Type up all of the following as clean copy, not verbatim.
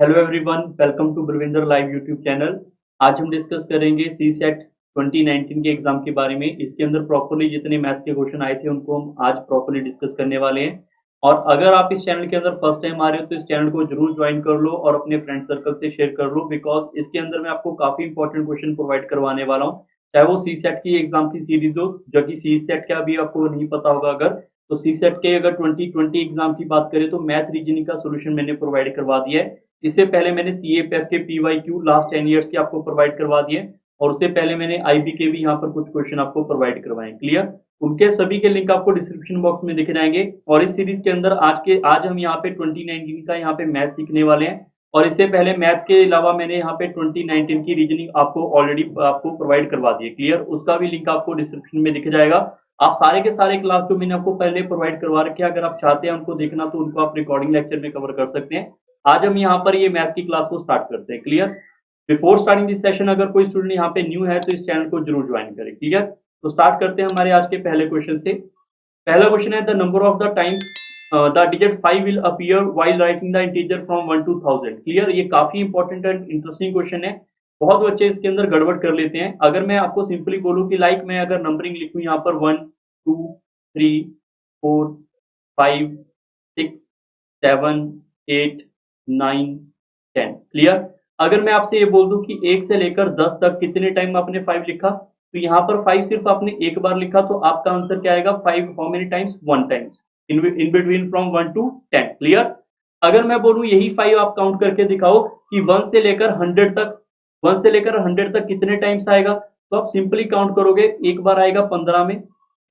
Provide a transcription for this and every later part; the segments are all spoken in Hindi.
Hello everyone, welcome to Gurvinder live YouTube channel. आज हम डिस्कस करेंगे सी सेट 2019 के एग्जाम के बारे में। इसके अंदर प्रॉपर्ली जितने मैथ के क्वेश्चन आए थे उनको हम आज प्रॉपर्ली डिस्कस करने वाले हैं। और अगर आप इस चैनल के अंदर फर्स्ट टाइम आ रहे हो तो इस चैनल को जरूर ज्वाइन कर लो और अपने फ्रेंड सर्कल से शेयर कर लो, बिकॉज इसके अंदर मैं आपको काफी इंपॉर्टेंट क्वेश्चन प्रोवाइड करवाने वाला हूँ। चाहे वो सी सेट की एग्जाम की सीरीज हो, जो कि सी सेट का भी आपको नहीं पता होगा अगर, तो सी सेट के अगर 2020 एग्जाम की बात करें तो मैथ रीजनिंग का सोल्यूशन मैंने प्रोवाइड करवा दिया है। इससे पहले मैंने सीएपीएफ के पीवाईक्यू लास्ट 10 इयर्स के आपको प्रोवाइड करवा दिए, और उससे पहले मैंने आईबी के भी यहाँ पर कुछ क्वेश्चन आपको प्रोवाइड करवाए। क्लियर? उनके सभी के लिंक आपको डिस्क्रिप्शन बॉक्स में दिख जाएंगे। और इस सीरीज के अंदर आज हम यहाँ पे 2019 का यहाँ पे मैथ सीखने वाले हैं। और इससे पहले मैथ के अलावा मैंने यहाँ पे 2019 की रीजनिंग आपको ऑलरेडी आपको प्रोवाइड करवा दी है। क्लियर? उसका भी लिंक आपको डिस्क्रिप्शन में दिख जाएगा। आप सारे के सारे क्लास जो मैंने आपको पहले प्रोवाइड करवा रखे हैं, अगर आप चाहते हैं उनको देखना तो उनको आप रिकॉर्डिंग लेक्चर में कवर कर सकते हैं। आज हम यहाँ पर ये मैथ की क्लास को स्टार्ट करते हैं। Clear? Before starting this session अगर कोई स्टूडेंट यहाँ पे न्यू है तो इस चैनल को जरूर ज्वाइन करें। क्लियर? तो स्टार्ट करते हैं हमारे आज के पहले क्वेश्चन से। पहला क्वेश्चन है, the number of the times the digit 5 will appear while writing the integer from 1 to 1000। Clear? ये काफी इंपॉर्टेंट एंड इंटरेस्टिंग क्वेश्चन है। बहुत बच्चे इसके अंदर गड़बड़ कर लेते हैं। अगर मैं आपको सिंपली बोलूं कि लाइक मैं अगर नंबरिंग लिखूं यहाँ पर 1 2 3 4 5 6 7 8 9 10। क्लियर? अगर मैं आपसे ये बोल दूं कि 1 से लेकर 10 तक कितने टाइम आपने 5 लिखा, तो यहाँ पर 5 सिर्फ आपने एक बार लिखा, तो आपका आंसर क्या आएगा? 5 how many times? 1 times in between from 1 to 10। Clear? अगर मैं बोलूं यही 5 आप काउंट करके दिखाओ कि 1 से लेकर 100 तक, 1 से लेकर 100 तक कितने टाइम्स आएगा, तो आप सिंपली काउंट करोगे। एक बार आएगा 15 में,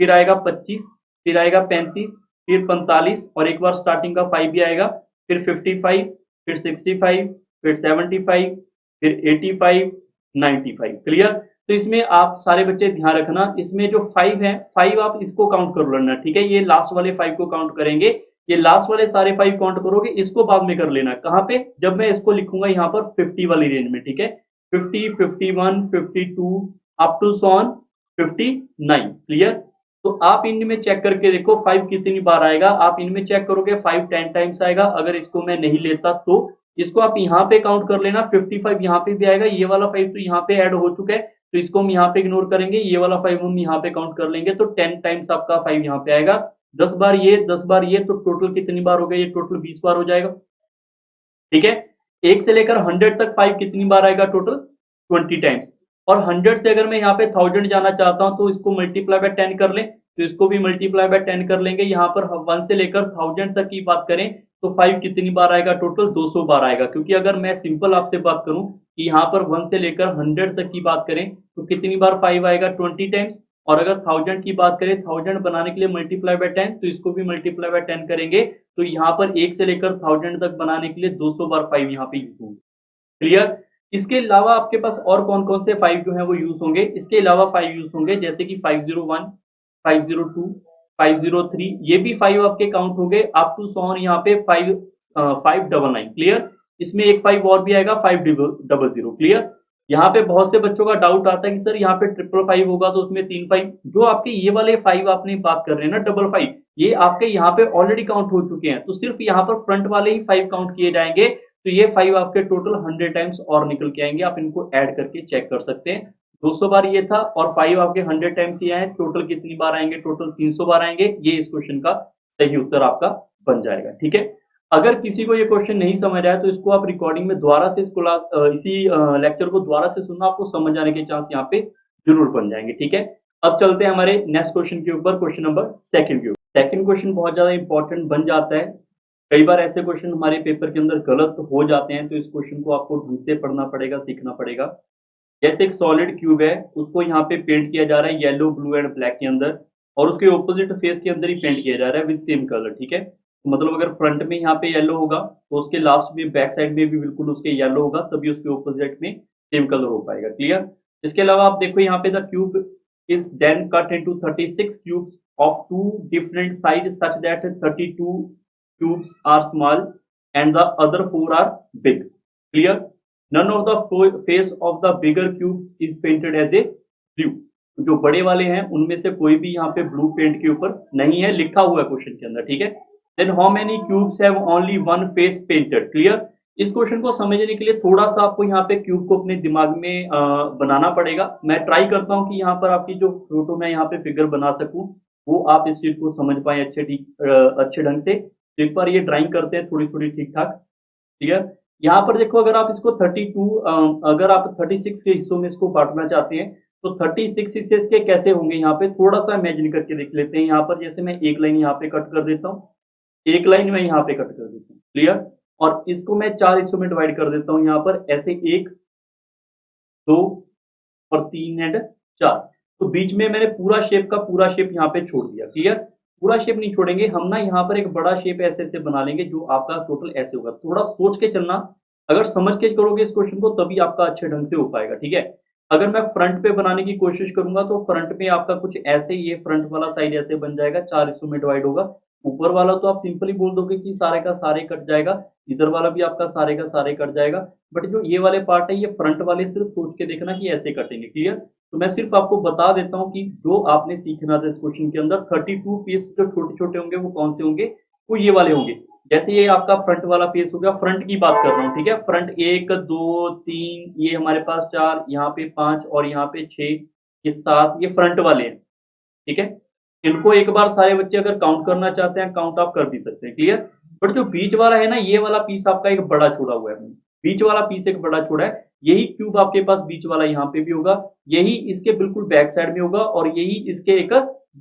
फिर आएगा 25, फिर आएगा 35, फिर 45, और एक बार स्टार्टिंग का 5 भी आएगा, फिर 55, फिर 65, फिर 75, फिर 85, 95। क्लियर? तो इसमें आप सारे बच्चे ध्यान रखना, इसमें जो 5 है, 5 आप इसको काउंट कर लेना। ठीक है? ये लास्ट वाले 5 को काउंट करेंगे। ये लास्ट वाले सारे 5 काउंट करोगे, इसको बाद में कर लेना। कहां पे? जब मैं इसको लिखूंगा यहाँ पर 50 वाली रेंज में। ठीक है? 50, 51, 52 अप टू सॉन 59। क्लियर? तो आप इनमें चेक करके देखो 5 कितनी बार आएगा। आप इनमें चेक करोगे 5 10 टाइम्स आएगा। अगर इसको मैं नहीं लेता तो इसको आप यहाँ पे काउंट कर लेना। 55 यहाँ पे भी आएगा, ये वाला 5 तो यहाँ पे ऐड हो चुका है, तो इसको हम यहाँ पे इग्नोर करेंगे। ये वाला 5 हम यहाँ पे काउंट कर लेंगे, तो 10 टाइम्स आपका 5 यहाँ पे आएगा। 10 बार ये, 10 बार ये, तो टोटल कितनी बार हो गया? ये टोटल 20 बार हो जाएगा। ठीक है? 1 से लेकर 100 तक 5 कितनी बार आएगा? Total 20 times. और 100 से अगर मैं यहाँ पे 1000 जाना चाहता हूँ तो इसको मल्टीप्लाई बाय 10 कर लें, तो इसको भी मल्टीप्लाई बाय 10 कर लेंगे। यहाँ पर 1 से लेकर 1000 तक की बात करें तो 5 कितनी बार आएगा? टोटल 200 बार आएगा। क्योंकि अगर मैं सिंपल आपसे बात करूं कि यहाँ पर 1 से लेकर 100 तक की बात करें तो कितनी बार 5 आएगा? 20 टाइम्स। और अगर 1000 की बात करें, 1000 बनाने के लिए मल्टीप्लाई बाय 10, तो इसको भी मल्टीप्लाई बाय 10 करेंगे, तो यहाँ पर 1 से लेकर 1000 तक बनाने के लिए 200 बार 5 यहाँ पे यूज होंगे। क्लियर? इसके अलावा आपके पास और कौन कौन से 5 जो है वो यूज होंगे? इसके अलावा 5 यूज होंगे जैसे कि 501, 502, 503, ये भी 5 आपके काउंट हो गए अप टू सॉन यहाँ पे 599। क्लियर? इसमें एक 5 और भी आएगा, 500। क्लियर? यहाँ पे बहुत से बच्चों का डाउट आता है कि सर यहाँ पे 555 होगा तो उसमें 3 5, जो आपके ये वाले 5 आपने बात कर रहे हैं ना, 55, ये आपके यहाँ पे ऑलरेडी काउंट हो चुके हैं, तो सिर्फ यहाँ पर फ्रंट वाले ही 5 काउंट किए जाएंगे। तो ये 5 आपके टोटल 100 टाइम्स और निकल के आएंगे। आप इनको ऐड करके चेक कर सकते हैं। 200 बार ये था और 5 आपके 100 टाइम्स ये आए, टोटल कितनी बार आएंगे? टोटल 300 बार आएंगे। ये इस क्वेश्चन का सही उत्तर आपका बन जाएगा। ठीक है? अगर किसी को ये क्वेश्चन नहीं समझ आया तो इसको आप रिकॉर्डिंग में दोबारा से इसी लेक्चर को दोबारा से सुनना, आपको समझ आने के चांस यहाँ पे जरूर बन जाएंगे। ठीक है? अब चलते हैं हमारे नेक्स्ट क्वेश्चन के ऊपर, क्वेश्चन नंबर सेकंड के ऊपर। सेकंड क्वेश्चन बहुत ज्यादा इंपॉर्टेंट बन जाता है। कई बार ऐसे क्वेश्चन हमारे पेपर के अंदर गलत हो जाते हैं, तो इस क्वेश्चन को आपको ढंग से पढ़ना पड़ेगा, सीखना पड़ेगा। जैसे एक सॉलिड क्यूब है, उसको यहाँ पे पेंट किया जा रहा है येलो, ब्लू एंड ब्लैक के अंदर, और उसके ऑपोजिट फेस के अंदर ही पेंट किया जा रहा है विद सेम कलर। ठीक है? तो मतलब अगर फ्रंट में यहाँ पे येलो होगा तो उसके लास्ट में बैक साइड में भी बिल्कुल उसके येलो होगा, तभी उसके ऑपोजिट में सेम कलर हो पाएगा। क्लियर? इसके अलावा आप देखो यहाँ पे the cube is then cut into 36 cubes of two different sides such that 32 cubes are small and the other 4 are big. Clear? None of the face of the bigger cube is painted as a blue. जो बड़े वाले हैं उनमें से कोई भी यहाँ पे ब्लू पेंट के ऊपर नहीं है, लिखा हुआ है क्वेश्चन के अंदर। ठीक है? Then how many cubes have only one face painted? Clear? इस क्वेश्चन को समझने के लिए थोड़ा सा आपको यहाँ पे क्यूब को अपने दिमाग में बनाना पड़ेगा। मैं ट्राई करता हूँ कि यहाँ पर आपकी जो फोटो मैं यहाँ पे फिगर बना सकूँ, वो आप इस चीज को समझ पाए अच्छे ढंग से। तो एक बार ये ड्राइंग करते हैं थोड़ी थोड़ी ठीक ठाक। क्लियर। यहाँ पर देखो, अगर आप इसको 32 अगर आप 36 के हिस्सों में इसको बांटना चाहते हैं, तो 36 हिस्से के कैसे होंगे, यहाँ पे थोड़ा सा इमेजिन करके देख लेते हैं। यहाँ पर जैसे मैं एक लाइन यहाँ पे कट कर देता हूँ, एक लाइन में यहाँ पे कट कर देता हूँ। क्लियर। और इसको मैं 4 हिस्सों में डिवाइड कर देता हूँ यहाँ पर ऐसे, 1, 2 और 3 एंड 4। तो बीच में मैंने पूरा शेप का पूरा शेप यहाँ पे छोड़ दिया। क्लियर। पूरा शेप नहीं छोड़ेंगे हम ना, यहाँ पर एक बड़ा शेप ऐसे ऐसे बना लेंगे जो आपका टोटल ऐसे होगा। थोड़ा सोच के चलना, अगर समझ के करोगे इस क्वेश्चन को तभी आपका अच्छे ढंग से हो पाएगा। ठीक है। अगर मैं फ्रंट पे बनाने की कोशिश करूंगा तो फ्रंट में आपका कुछ ऐसे ही, ये फ्रंट वाला साइड ऐसे बन जाएगा, 4 हिस्सों में डिवाइड होगा। ऊपर वाला तो आप सिंपली बोल दोगे कि सारे का सारे कट जाएगा, इधर वाला भी आपका सारे का सारे कट जाएगा। बट जो ये वाले पार्ट है, ये फ्रंट वाले सिर्फ सोच के देखना कि ऐसे कटेंगे। क्लियर। तो मैं सिर्फ आपको बता देता हूँ कि जो आपने सीखना था इस क्वेश्चन के अंदर, 32 पीस जो छोटे छोटे होंगे वो कौन से होंगे, वो ये वाले होंगे। जैसे ये आपका फ्रंट वाला फेस हो गया, फ्रंट की बात कर रहा हूँ। ठीक है। फ्रंट 1 2 3, ये हमारे पास 4, यहाँ पे 5 और यहाँ पे 6, ये 7, ये फ्रंट वाले हैं। ठीक है। इनको एक बार सारे बच्चे अगर काउंट करना चाहते हैं, काउंट आप कर भी सकते हैं। क्लियर। बट जो बीच वाला है ना, ये वाला पीस आपका एक बड़ा छोड़ा हुआ है। बीच वाला पीस एक बड़ा छोड़ा है। यही क्यूब आपके पास बीच वाला यहाँ पे भी होगा, यही इसके बिल्कुल बैक साइड में होगा और यही इसके एक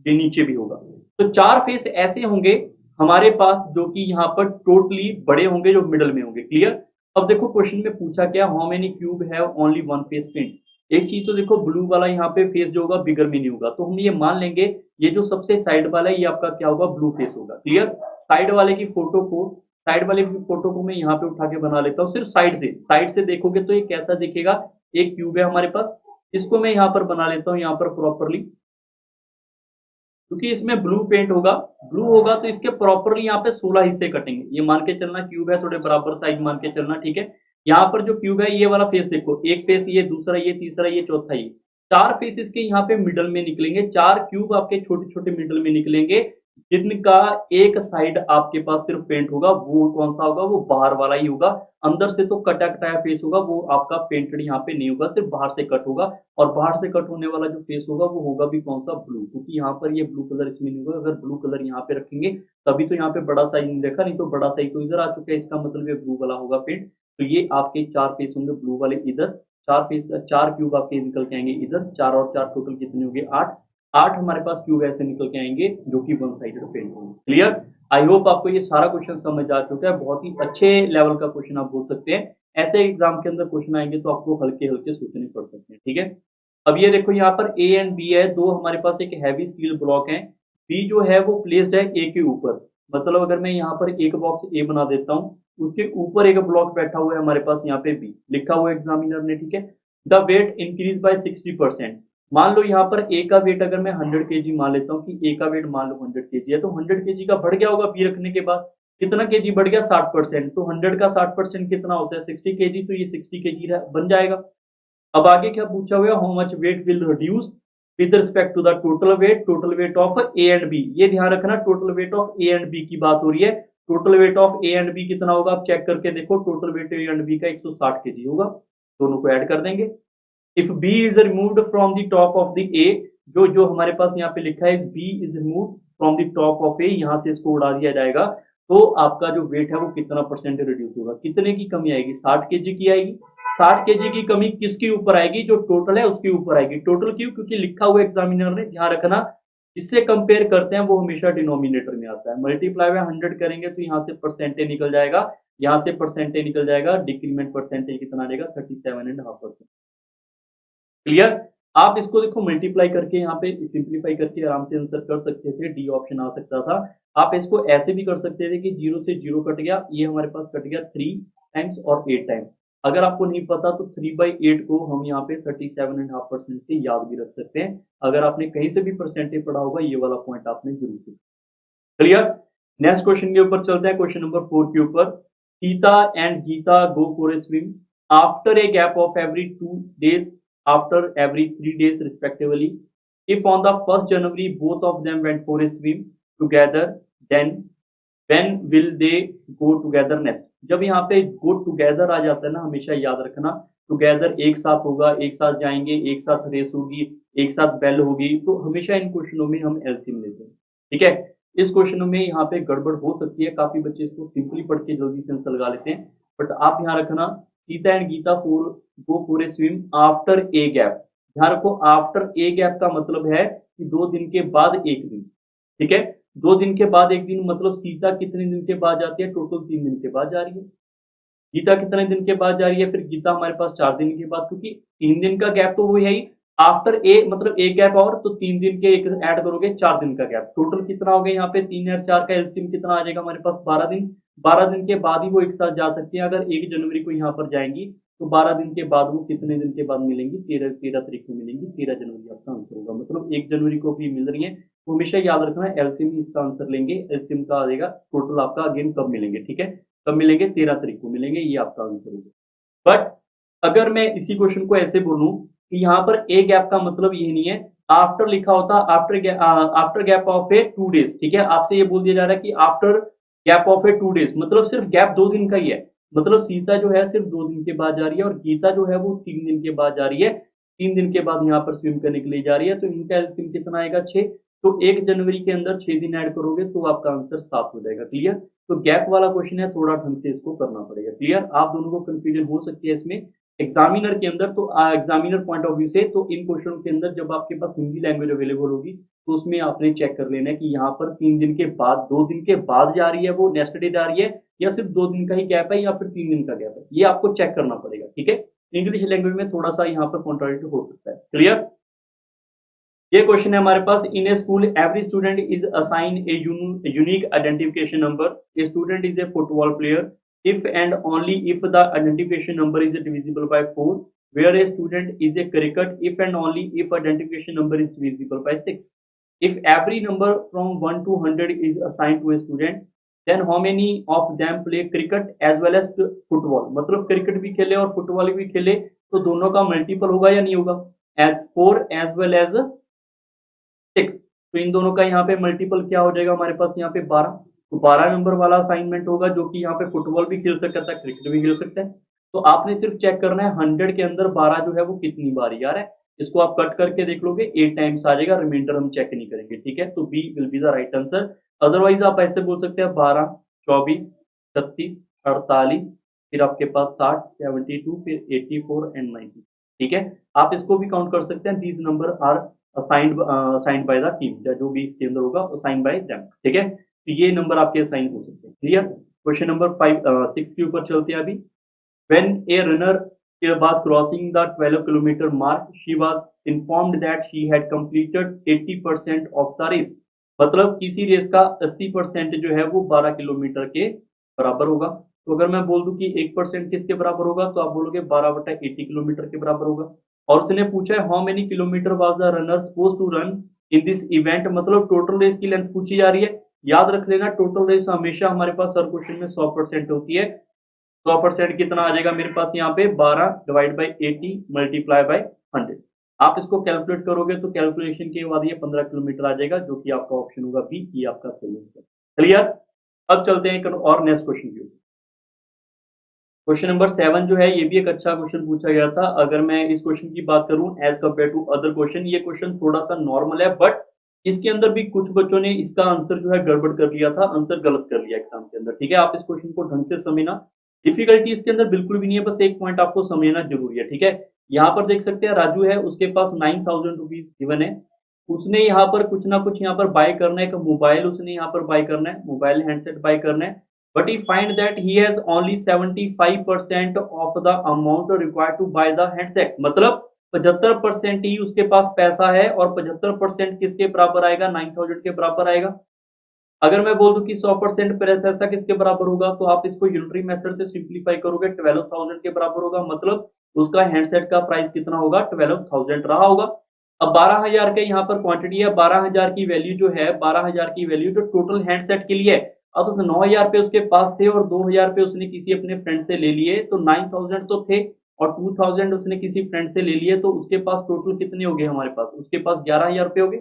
नीचे भी होगा। तो 4 फेस ऐसे होंगे हमारे पास जो कि यहाँ पर टोटली बड़े होंगे, जो मिडल में होंगे। क्लियर। अब देखो क्वेश्चन में पूछा क्या, how many cube have only one face print. एक चीज तो देखो, ब्लू वाला यहाँ पे फेस जो होगा बिगर में नहीं होगा, तो हम ये मान लेंगे ये जो सबसे साइड वाला है ये आपका क्या होगा, ब्लू फेस होगा। क्लियर। साइड वाले की फोटो को मैं यहाँ पे उठा के बना लेता हूँ, सिर्फ साइड से देखोगे तो ये कैसा दिखेगा, एक क्यूब है हमारे पास। इसको मैं यहाँ पर बना लेता हूँ यहाँ पर प्रॉपरली, क्योंकि इसमें ब्लू पेंट होगा। ब्लू होगा तो इसके प्रॉपरली यहाँ पे 16 हिस्से कटेंगे। ये मान के चलना क्यूब है, थोड़े बराबर साइज मान के चलना। ठीक है। यहाँ पर जो क्यूब है ये वाला फेस देखो, एक फेस ये, दूसरा ये, तीसरा ये, चौथा ये, 4 फेस इसके यहाँ पे मिडल में निकलेंगे। 4 क्यूब आपके छोटे छोटे मिडल में निकलेंगे, जिनका एक साइड आपके पास सिर्फ पेंट होगा। वो कौन सा होगा, वो बाहर वाला ही होगा। अंदर से तो कटा कटाया फेस होगा, वो आपका पेंटेड यहाँ पे नहीं होगा, सिर्फ बाहर से कट होगा। और बाहर से कट होने वाला जो फेस होगा वो होगा भी कौन सा, ब्लू, क्योंकि यहाँ पर ये ब्लू कलर इसमें नहीं होगा। अगर ब्लू कलर यहाँ पे रखेंगे तभी तो यहाँ पे बड़ा साइज नहीं देखा, नहीं तो बड़ा साइज तो इधर आ चुका है, इसका मतलब ये ब्लू वाला होगा पेंट। तो ये आपके 4 फेस होंगे ब्लू वाले इधर, 4 क्यूब आपके निकल के आएंगे इधर, 4 और 4 टोटल कितने होंगे, 8। 8 हमारे पास क्यूब ऐसे निकल के आएंगे जो कि वन साइडेड पेंट होंगे। क्लियर। आई होप आपको ये सारा क्वेश्चन समझ आ चुका है। बहुत ही अच्छे लेवल का क्वेश्चन आप बोल सकते हैं। ऐसे एग्जाम के अंदर क्वेश्चन आएंगे तो आपको हल्के हल्के सोचने पड़ सकते हैं। ठीक है। अब ये देखो, यहाँ पर ए एंड बी है, दो हमारे पास एक हैवी स्टील ब्लॉक है। बी जो है वो प्लेस्ड है ए के ऊपर। मतलब अगर मैं यहाँ पर एक बॉक्स ए बना देता हूँ, उसके ऊपर एक ब्लॉक बैठा हुआ है हमारे पास यहाँ पे बी, लिखा हुआ है एग्जामिनर ने। ठीक है। The weight increase by 60%। मान लो यहाँ पर ए का वेट अगर मैं 100 kg मान लेता हूँ कि ए का वेट मान लो 100 kg है, तो 100 kg का बढ़ गया होगा बी रखने के बाद। कितना केजी बढ़ गया, 60%। तो 100 का 60% कितना होता है, 60 kg। तो ये 60 kg बन जाएगा। अब आगे क्या पूछा हुआ है, how much weight will reduce with respect to the total weight of A and B. ये ध्यान रखना, total weight of A and B की बात हो रही है। Total weight of A and B कितना होगा, आप चेक करके देखो। Total weight A and B का 160 kg होगा। दोनों को ऐड कर देंगे। If B is removed from the top of the A, जो जो हमारे पास यहाँ पे लिखा है, B is remove from the top of A, यहाँ से इसको उड़ा दिया जाएगा, तो आपका जो वेट है वो कितना परसेंट रिड्यूस होगा, कितने की कमी आएगी, 60 kg की आएगी। 60 kg की कमी किसके ऊपर आएगी, जो टोटल है उसके ऊपर आएगी। टोटल क्यों, क्योंकि लिखा हुआ एग्जामिनर ने, ध्यान रखना, जिससे कंपेयर करते हैं वो हमेशा डिनोमिनेटर में आता है। मल्टीप्लाई बाय 100 करेंगे तो यहाँ से परसेंटेज निकल जाएगा, यहाँ से परसेंटेज निकल जाएगा, डिक्रीमेंट परसेंटेज कितना आएगा, 37.5%। क्लियर। आप इसको देखो मल्टीप्लाई करके, यहाँ पे सिंप्लीफाई करके आराम से आंसर कर सकते थे, डी ऑप्शन आ सकता था। आप इसको ऐसे भी कर सकते थे कि 0 से 0 कट गया, ये हमारे पास कट गया 3 टाइम्स और 8 टाइम्स। अगर आपको नहीं पता तो 3/8 को हम यहाँ पे 37.5% से याद भी रख सकते हैं। अगर आपने कहीं से भी परसेंटेज पढ़ा होगा, ये वाला पॉइंट आपने जरूर सीखा। क्लियर। नेक्स्ट क्वेश्चन के ऊपर चलते हैं, क्वेश्चन नंबर 4 के ऊपर। Sita and Gita go for a swim after a gap of every 2 days, after every 3 days respectively. If on the 1st January both of them went for a swim together, then when will they go together next. जब यहाँ पे गो टुगेदर आ जाता है ना, हमेशा याद रखना टुगेदर एक साथ होगा, एक साथ जाएंगे, एक साथ रेस होगी, एक साथ बेल होगी, तो हमेशा इन क्वेश्चनों में हम एलसीएम लेते हैं। ठीक है, इस क्वेश्चन में यहाँ पे गड़बड़ हो सकती है, काफी बच्चे इसको सिंपली पढ़ के जल्दी से आंसर लगा लेते हैं, बट आप यहाँ रखना Sita and Gita for go for a swim after a gap. ध्यान रखो, आफ्टर ए गैप का मतलब है कि 2 दिन के बाद एक दिन। ठीक है, 2 दिन के बाद एक दिन मतलब सीता कितने दिन के बाद जाती है, टोटल 3 दिन के बाद जा रही है। गीता कितने दिन के बाद जा रही है, फिर गीता हमारे पास 4 दिन के बाद, क्योंकि 3 दिन का गैप तो वो है ही। आफ्टर ए मतलब एक गैप और, तो 3 दिन के एक ऐड करोगे, 4 दिन का गैप, टोटल कितना हो गया यहाँ पे 3 और 4 का एलसीएम कितना आ जाएगा हमारे पास 12 दिन। 12 दिन के बाद ही वो एक साथ जा सकती है। अगर 1 जनवरी को यहाँ पर जाएंगी तो 12 दिन के बाद वो कितने दिन के बाद मिलेंगी, 13 तारीख को मिलेंगी, 13 जनवरी आपका आंसर होगा, मतलब 1 जनवरी को भी मिल रही है। तो हमेशा याद रखना एलसीएम ही इसका आंसर लेंगे, एलसीएम का आ जाएगा टोटल आपका अगेन कब मिलेंगे। ठीक है, कब मिलेंगे, 13 तारीख को मिलेंगे, ये आपका आंसर होगा। बट अगर मैं इसी क्वेश्चन को ऐसे बोलूं कि यहाँ पर ए गैप का मतलब ये नहीं है, आफ्टर लिखा होता after gap of A 2 days. ठीक है, आपसे ये बोल दिया जा रहा है कि after gap of A 2 days, मतलब सिर्फ गैप 2 दिन का ही है, मतलब सीता जो है सिर्फ 2 दिन के बाद जा रही है और गीता जो है वो 3 दिन के बाद जा रही है, 3 दिन के बाद यहाँ पर स्विम करने के लिए जा रही है, तो इनका एलसीएम कितना आएगा 6। तो 1 जनवरी के अंदर 6 दिन ऐड करोगे तो आपका आंसर 7 हो जाएगा। क्लियर, तो गैप वाला क्वेश्चन है, थोड़ा ढंग से इसको करना पड़ेगा। क्लियर, आप दोनों को कंफ्यूजन हो सकती है इसमें एग्जामिनर के अंदर, तो एग्जामिनर पॉइंट ऑफ व्यू से तो इन क्वेश्चनों के अंदर जब आपके पास हिंदी लैंग्वेज अवेलेबल होगी तो उसमें आपने चेक कर लेना है कि यहाँ पर 3 दिन के बाद, 2 दिन के बाद जा रही है वो, नेक्स्ट डे जा रही है, या सिर्फ 2 दिन का ही गैप है, या फिर 3 दिन का गैप है, ये आपको चेक करना पड़ेगा। ठीक है, इंग्लिश लैंग्वेज में थोड़ा सा यहाँ पर कॉन्ट्राडिक्ट हो सकता है। क्लियर, ये क्वेश्चन है हमारे पास, in a school every student is assign a unique identification number, a student is a football player if and only if the identification number is divisible by 4, where a student is a cricket if and only if identification number is divisible by 6, if every number from 1 to 100 is assigned to a student, then how many of them play cricket as well as football। मतलब क्रिकेट भी खेले और फुटबॉल भी खेले तो दोनों का मल्टीपल होगा या नहीं होगा, एज 4 एज वेल एज 6, तो इन दोनों का यहाँ पे मल्टीपल क्या हो जाएगा हमारे पास यहाँ पे 12, तो 12 नंबर वाला असाइनमेंट होगा, जो कि यहाँ पे फुटबॉल भी खेल सकता है, क्रिकेट भी खेल सकता है। तो आपने सिर्फ चेक करना है 100 के अंदर 12 जो है वो कितनी बार आ रहा है, इसको आप कट करके देख लोगे 8 टाइम्स आ जाएगा, रिमाइंडर हम चेक नहीं करेंगे। ठीक है, तो B will be the right answer. Otherwise आप ऐसे बोल सकते हैं 12, 24, 36, 48, फिर आपके पास 60, 72, फिर 84 एंड 90। ठीक है, आप इसको भी काउंट कर सकते हैं, these number are assigned by the team, जो भी इसके अंदर होगा असाइन बाय देम। ठीक है, तो ये नंबर आपके असाइन हो सकते हैं। क्लियर, क्वेश्चन नंबर 6 के ऊपर चलते हैं अभी। When a runner was crossing the 12 kilometer mark, she was informed that she had completed 80% of the race। मतलब किसी रेस का 80% जो है वो 12 किलोमीटर के बराबर होगा। तो अगर मैं बोल दूं कि 1% किसके बराबर होगा, तो आप बोलोगे 12/80 किलोमीटर के बराबर होगा। और उसने पूछा है how many kilometer was the runner suppose to run in this event, मतलब टोटल रेस की लेंथ पूछी जा रही है। याद रख लेना टोटल रेस हमेशा हमारे पास हर क्वेश्चन में 100% होती है। 100% कितना आ जाएगा मेरे पास यहाँ पे 12 डिवाइड बाई 80 मल्टीप्लाई बाई 100। आप इसको कैलकुलेट करोगे तो कैलकुलेशन के बाद ये 15 किलोमीटर आ जाएगा, जो कि आपका ऑप्शन होगा बी, ये आपका सही आंसर। क्लियर, अब चलते हैं एक और नेक्स्ट क्वेश्चन की। क्वेश्चन नंबर 7 जो है ये भी एक अच्छा क्वेश्चन पूछा गया था। अगर मैं इस क्वेश्चन की बात करूं as compare to other question, ये क्वेश्चन थोड़ा सा नॉर्मल है, बट इसके अंदर भी कुछ बच्चों ने इसका आंसर जो है गड़बड़ कर लिया था, आंसर गलत कर लिया एग्जाम के अंदर। ठीक है, आप इस क्वेश्चन को ढंग से समझना, डिफिकल्टी इसके अंदर बिल्कुल भी नहीं है, बस एक पॉइंट आपको समझना जरूरी है। ठीक है, यहाँ पर देख सकते हैं राजू है, उसके पास 9000 रुपीज गिवन है, उसने यहाँ पर कुछ ना कुछ यहाँ पर बाय करना है, एक मोबाइल उसने यहाँ पर बाय करना है, मोबाइल हैंडसेट बाय करना है, but he find that he has only 75% of the amount required to buy the handset। मतलब 75% ही उसके पास पैसा है और 75% किसके बराबर आएगा, 9000 के बराबर आएगा। अगर मैं बोल दूं कि 100% पैसा किसके बराबर होगा, तो आप इसको यूनिटरी मेथड से सिंप्लीफाई करोगे 12000 के बराबर होगा, मतलब उसका हैंडसेट का प्राइस कितना होगा, 12000 रहा होगा। अब 12000 के यहाँ पर क्वांटिटी है, 12000 की वैल्यू जो है, 12000 की वैल्यू जो टोटल हैंडसेट के लिए है। अब उस 9000 रुपए उसके पास थे और 2000 रुपए उसने किसी अपने फ्रेंड से ले लिए, तो 9000 तो थे और 2000 उसने किसी फ्रेंड से ले लिए, तो उसके पास टोटल कितने हो गए हमारे पास, उसके पास 11000 रुपए हो गए।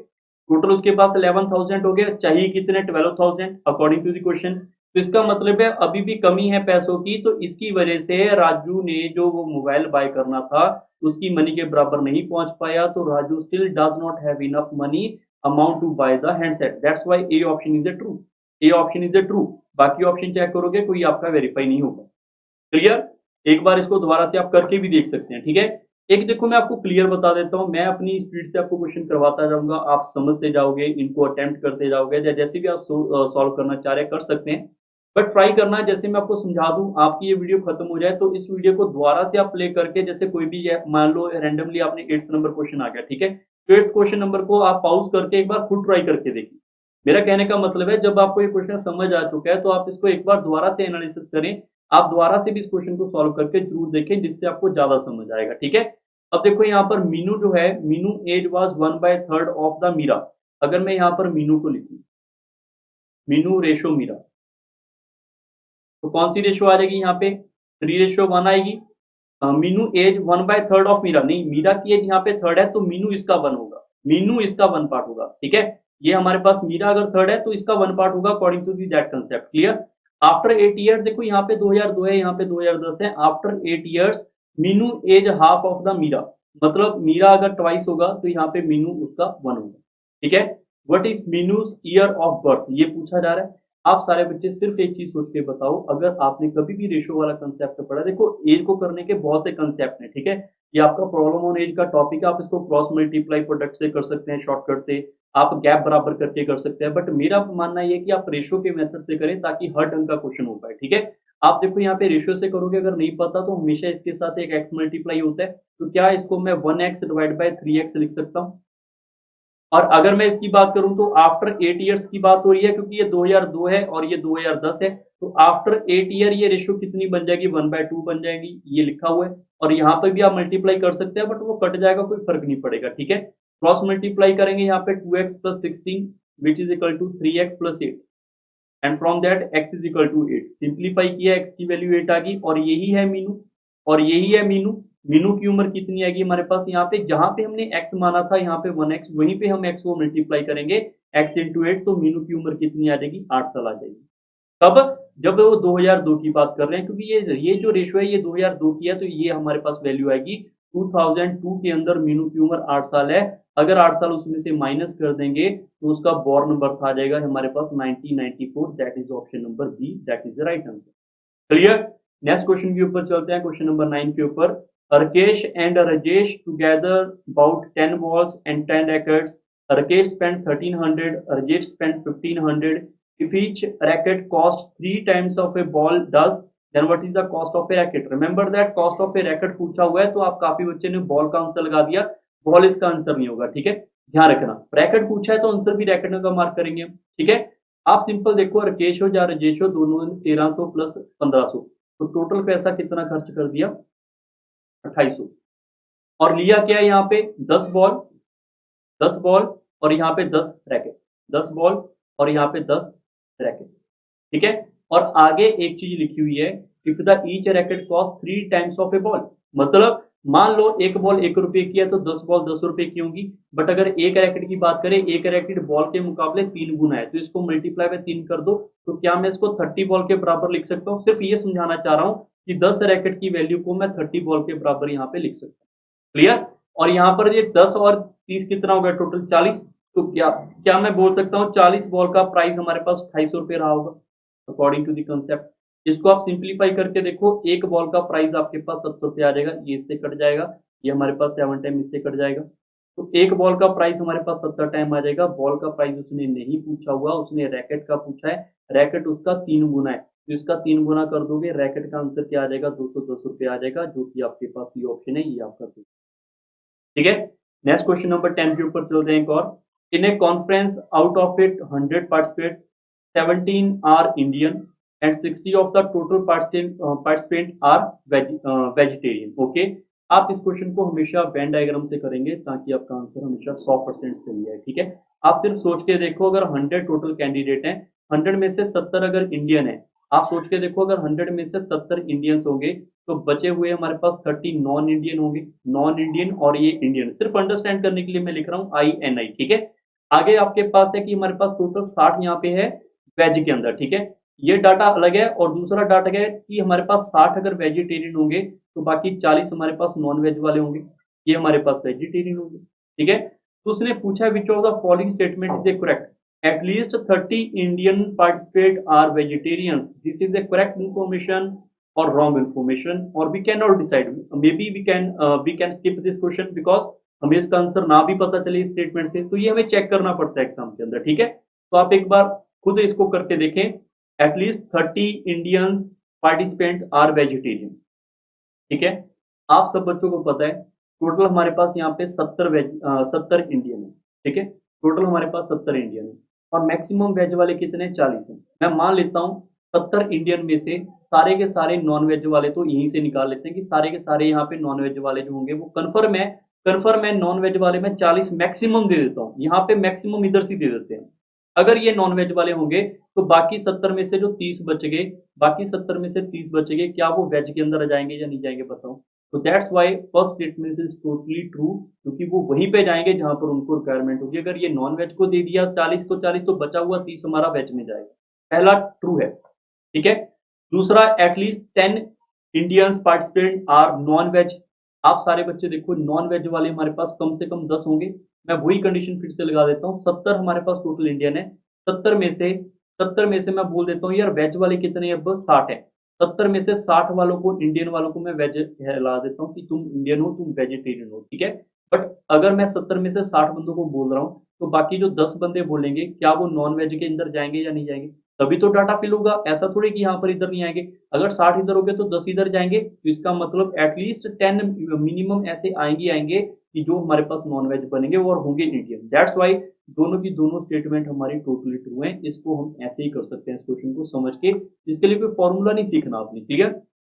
टोटल उसके पास 11,000 हो गया, चाहिए कितने 12,000 अकॉर्डिंग टू द क्वेश्चन। तो इसका मतलब है अभी भी कमी है पैसों की, तो इसकी वजह से राजू ने जो वो मोबाइल बाय करना था उसकी मनी के बराबर नहीं पहुंच पाया, तो Raju still does not have enough money amount to buy the handset, that's why A option is the true. A option is the true. बाकी ऑप्शन चेक करोगे कोई आपका वेरीफाई नहीं होगा। क्लियर? एक बार इसको दोबारा से आप करके भी देख सकते हैं, ठीक है। एक देखो मैं आपको क्लियर बता देता हूं, मैं अपनी स्पीड से आपको क्वेश्चन करवाता जाऊंगा, आप समझते जाओगे, इनको अटेम्प्ट करते जाओगे, जैसे भी आप सॉल्व करना चाह रहे हैं कर सकते हैं, बट ट्राई करना है जैसे मैं आपको समझा दूं, आपकी ये वीडियो खत्म हो जाए तो इस वीडियो को दोबारा से आप प्ले करके, जैसे कोई भी मान लो रैंडमली आपने 8th नंबर क्वेश्चन आ गया, ठीक है, तो 8th क्वेश्चन नंबर को आप पॉज करके एक बार खुद ट्राई करके देखिए। मेरा कहने का मतलब है जब आपको ये क्वेश्चन समझ आ चुका है तो आप इसको एक बार दोबारा से एनालिसिस करें, आप दोबारा से भी इस क्वेश्चन को सॉल्व करके जरूर देखें, जिससे आपको ज्यादा समझ आएगा, ठीक है। अब देखो यहाँ पर मीनू जो है, Meenu age was 1/3 of the Meera. अगर मैं यहाँ पर मीनू को लिखूं, मीनू रेशो मीरा, तो कौन सी रेशो आ जाएगी यहाँ पे, 3:1 आएगी। मीनू एज 1/3 ऑफ मीरा, नहीं मीरा की एज यहाँ पे थर्ड है तो मीनू इसका वन होगा, मीनू इसका वन पार्ट होगा, ठीक है। ये हमारे पास मीरा अगर थर्ड है तो इसका वन पार्ट होगा according to that concept. Clear? After 8 years, देखो यहाँ पे 2002 है, यहाँ पे 2010 है, after 8 years Meenu age half of the Meera, मतलब मीरा अगर ट्वाइस होगा तो यहाँ पे मीनू उसका वन होगा, ठीक है। What is Meenu's year of birth, ये पूछा जा रहा है। आप सारे बच्चे सिर्फ एक चीज सोच के बताओ, अगर आपने कभी भी रेशो वाला कंसेप्ट पढ़ा, देखो एज को करने के बहुत से कंसेप्ट हैं, ठीक है। ये आपका प्रॉब्लम ऑन एज का टॉपिक है, आप इसको क्रॉस मल्टीप्लाई प्रोडक्ट से कर सकते हैं, शॉर्टकट से आप गैप बराबर करके कर सकते हैं, बट मेरा मानना ये है कि आप रेशो के मेथड से करें ताकि हर ढंग का क्वेश्चन हो पाए, ठीक है। आप देखो यहाँ पे रेशो से करोगे, अगर नहीं पता तो हमेशा इसके साथ एक एक्स मल्टीप्लाई होता है, तो क्या इसको मैं 1x डिवाइड बाय 3x लिख सकता हूँ। और अगर मैं इसकी बात करूं तो आफ्टर 8 ईयर्स की बात हो रही है, क्योंकि ये 2002 है और ये 2010 है, तो आफ्टर 8 ईयर ये रेशियो कितनी बन जाएगी, 1/2 बन जाएगी, ये लिखा हुआ है। और यहाँ पे भी आप मल्टीप्लाई कर सकते हैं, बट वो कट जाएगा, कोई फर्क नहीं पड़ेगा, ठीक है। क्रॉस मल्टीप्लाई करेंगे यहाँ पे 2x plus 16 which is equal to 3x plus 8, and from that x is equal to 8, simplify किया, x की वैल्यू 8 आ गई, और यही है मीनू, और यही है मीनू। मीनू की उम्र कितनी आएगी हमारे पास, यहाँ पे जहां पे हमने x माना था, यहाँ पे 1x, वहीं पे हम x को मल्टीप्लाई करेंगे, x इंटू 8, तो मीनू की उम्र कितनी आ जाएगी, 8 साल आ जाएगी। तब जब वो 2002 की बात कर रहे हैं, क्योंकि ये जो रेशो है ये 2002 की है, तो ये हमारे पास वैल्यू आएगी 2002 के अंदर मीनू की उम्र 8 साल है। अगर 8 साल उसमें से माइनस कर देंगे तो उसका बॉर्न बर्थ आ जाएगा हमारे पास 1994, that is option number B, that is the right answer. Clear? Next question के ऊपर चलते हैं, क्वेश्चन नंबर 9 के ऊपर। Rakesh and Rajesh together bought 10 balls and 10 rackets. Rakesh spent 1,300, Rajesh spent 1,500. If each racket costs 3 times of a ball, thus then what is the cost of a racket? Remember that cost of a racket पूछा हुआ है, तो आप काफी बच्चे ने बॉल का आंसर लगा दिया, बॉल इसका आंसर नहीं होगा, ठीक है। ध्यान रखना, रैकेट पूछा है तो आंसर भी रैकेट का मार्क करेंगे हम, ठीक है। आप सिंपल देखो, राकेश हो या राजेश हो, दोनों ने 1300 प्लस 1500, तो टोटल पैसा कितना खर्च कर दिया, 2800। और लिया क्या है यहाँ पे, 10 बॉल, 10 बॉल और यहाँ पे 10 रैकेट, 10 बॉल और यहाँ पे 10 रैकेट, ठीक है। और आगे एक चीज लिखी हुई है, if the each racket cost 3 times of A ball, मतलब मान लो एक बॉल 1 रुपए की है तो 10 बॉल 10 रुपए की होंगी, बट अगर एक रैकेट की बात करें, एक रैकेट बॉल के मुकाबले 3 गुना है, तो इसको मल्टीप्लाई बाय 3 कर दो, तो क्या मैं इसको 30 बॉल के बराबर लिख सकता हूँ। सिर्फ ये समझाना चाह रहा हूँ कि 10 रैकेट की वैल्यू को मैं 30 बॉल के बराबर यहाँ पे लिख सकता हूँ। क्लियर? और यहाँ पर ये 10 और 30 कितना हो गया, टोटल 40, तो क्या क्या मैं बोल सकता हूँ 40 बॉल का प्राइस हमारे पास 250 रुपये रहा होगा अकॉर्डिंग टू द कंसेप्ट। इसको आप सिंप्लीफाई करके देखो, एक बॉल का प्राइस आपके पास 70 रुपये आ जाएगा, ये इससे कट जाएगा, ये हमारे पास 7 टाइम इससे कट जाएगा, तो एक बॉल का प्राइस हमारे पास 70 टाइम आ जाएगा। बॉल का प्राइस उसने नहीं पूछा हुआ, उसने रैकेट का पूछा है, रैकेट उसका 3 गुना है, तो इसका 3 गुना कर दोगे, रैकेट का आंसर क्या आ जाएगा, 210 रुपये आ जाएगा, जो कि आपके पास ये ऑप्शन है, ये आपका, ठीक है। नेक्स्ट क्वेश्चन नंबर 10 के ऊपर चल रहे हैं एक और। In a conference out of it 100 participate, 17 are Indian and 60 of the total participant are vegetarian. Okay, आप इस क्वेश्चन को हमेशा वेन डायग्राम से करेंगे ताकि आपका आंसर हमेशा 100% सही है, ठीक है। आप सिर्फ सोच के देखो, अगर 100 टोटल कैंडिडेट हैं, 100 में से 70 अगर इंडियन है, आप सोच के देखो अगर 100 में से 70 इंडियंस होंगे तो बचे हुए हमारे पास 30 नॉन इंडियन होंगे, नॉन इंडियन और ये इंडियन, सिर्फ अंडरस्टैंड करने के लिए मैं लिख रहा हूँ INI, ठीक है। आगे आपके पास है कि हमारे पास टोटल 60 यहाँ पे है वेज के अंदर, ठीक है। ये डाटा अलग है और दूसरा डाटा क्या है कि हमारे पास 60 अगर वेजिटेरियन होंगे तो बाकी 40 हमारे पास नॉन वेज वाले होंगे, ये हमारे पास वेजिटेरियन होंगे, ठीक है। तो उसने पूछा which of the following statement is correct, at least 30 Indian participate are vegetarians, this is the correct information or wrong information, or we cannot decide, maybe we can skip this question because हमें इसका आंसर ना भी पता चले इस स्टेटमेंट से, तो ये हमें चेक करना पड़ता है एग्जाम के अंदर, ठीक है। तो आप एक बार खुद इसको करके देखें, at least 30 Indian participant are vegetarian, ठीक है। आप सब बच्चों को पता है टोटल हमारे पास यहाँ पे 70 इंडियन है, ठीक है। टोटल हमारे पास 70 इंडियन है और मैक्सिमम वेज वाले कितने 40 हैं। मैं मान लेता हूँ 70 इंडियन में से सारे के सारे नॉन वेज वाले तो यहीं से निकाल लेते हैं कि सारे के सारे यहाँ पे नॉन वेज वाले जो होंगे वो कन्फर्म है नॉन वेज वाले में 40 मैक्सिमम दे देता हूँ, यहाँ पे मैक्सिमम इधर से दे देते हैं। अगर ये नॉन वेज वाले होंगे तो बाकी 70 में से जो 30 बच गए, बाकी 70 में से 30 बच गए, क्या वो वेज के अंदर आ जाएंगे या नहीं जाएंगे बताओ। तो that's why first statement is totally true, क्योंकि वो वहीं पे जाएंगे जहां पर उनको रिक्वायरमेंट होगी। अगर ये नॉन वेज को दे दिया 40 को 40 तो बचा हुआ 30 हमारा वेज में जाएगा, पहला ट्रू है, ठीक है। दूसरा at least 10 Indians participant are non veg, आप सारे बच्चे देखो नॉन वेज वाले हमारे पास कम से कम 10 होंगे। मैं वही कंडीशन फिर से लगा देता हूँ, 70 हमारे पास टोटल इंडियन है, 70 में से 70 में से मैं बोल देता हूँ यार वेज वाले कितने हैं, अब 60 है। 70 में से 60 वालों को इंडियन वालों को मैं वेज ला देता हूँ कि तुम इंडियन हो, तुम वेजिटेरियन हो, ठीक है। बट अगर मैं 70 में से 60 बंदों को बोल रहा हूँ तो बाकी जो 10 बंदे बोलेंगे क्या वो नॉन वेज के अंदर जाएंगे या नहीं जाएंगे, तभी तो डाटा फिल होगा। ऐसा थोड़ी कि यहाँ पर इधर नहीं आएंगे, अगर 60 इधर हो गए तो 10 इधर जाएंगे, तो इसका मतलब एटलीस्ट 10 मिनिमम ऐसे आएंगे कि जो हमारे पास नॉन वेज बनेंगे और होंगे इंडियन। दैट्स वाई दोनों की दोनों स्टेटमेंट हमारी टोटली ट्रू है। इसको हम ऐसे ही कर सकते हैं इस क्वेश्चन को समझ के, इसके लिए कोई फॉर्मूला नहीं सीखना आपने, ठीक है।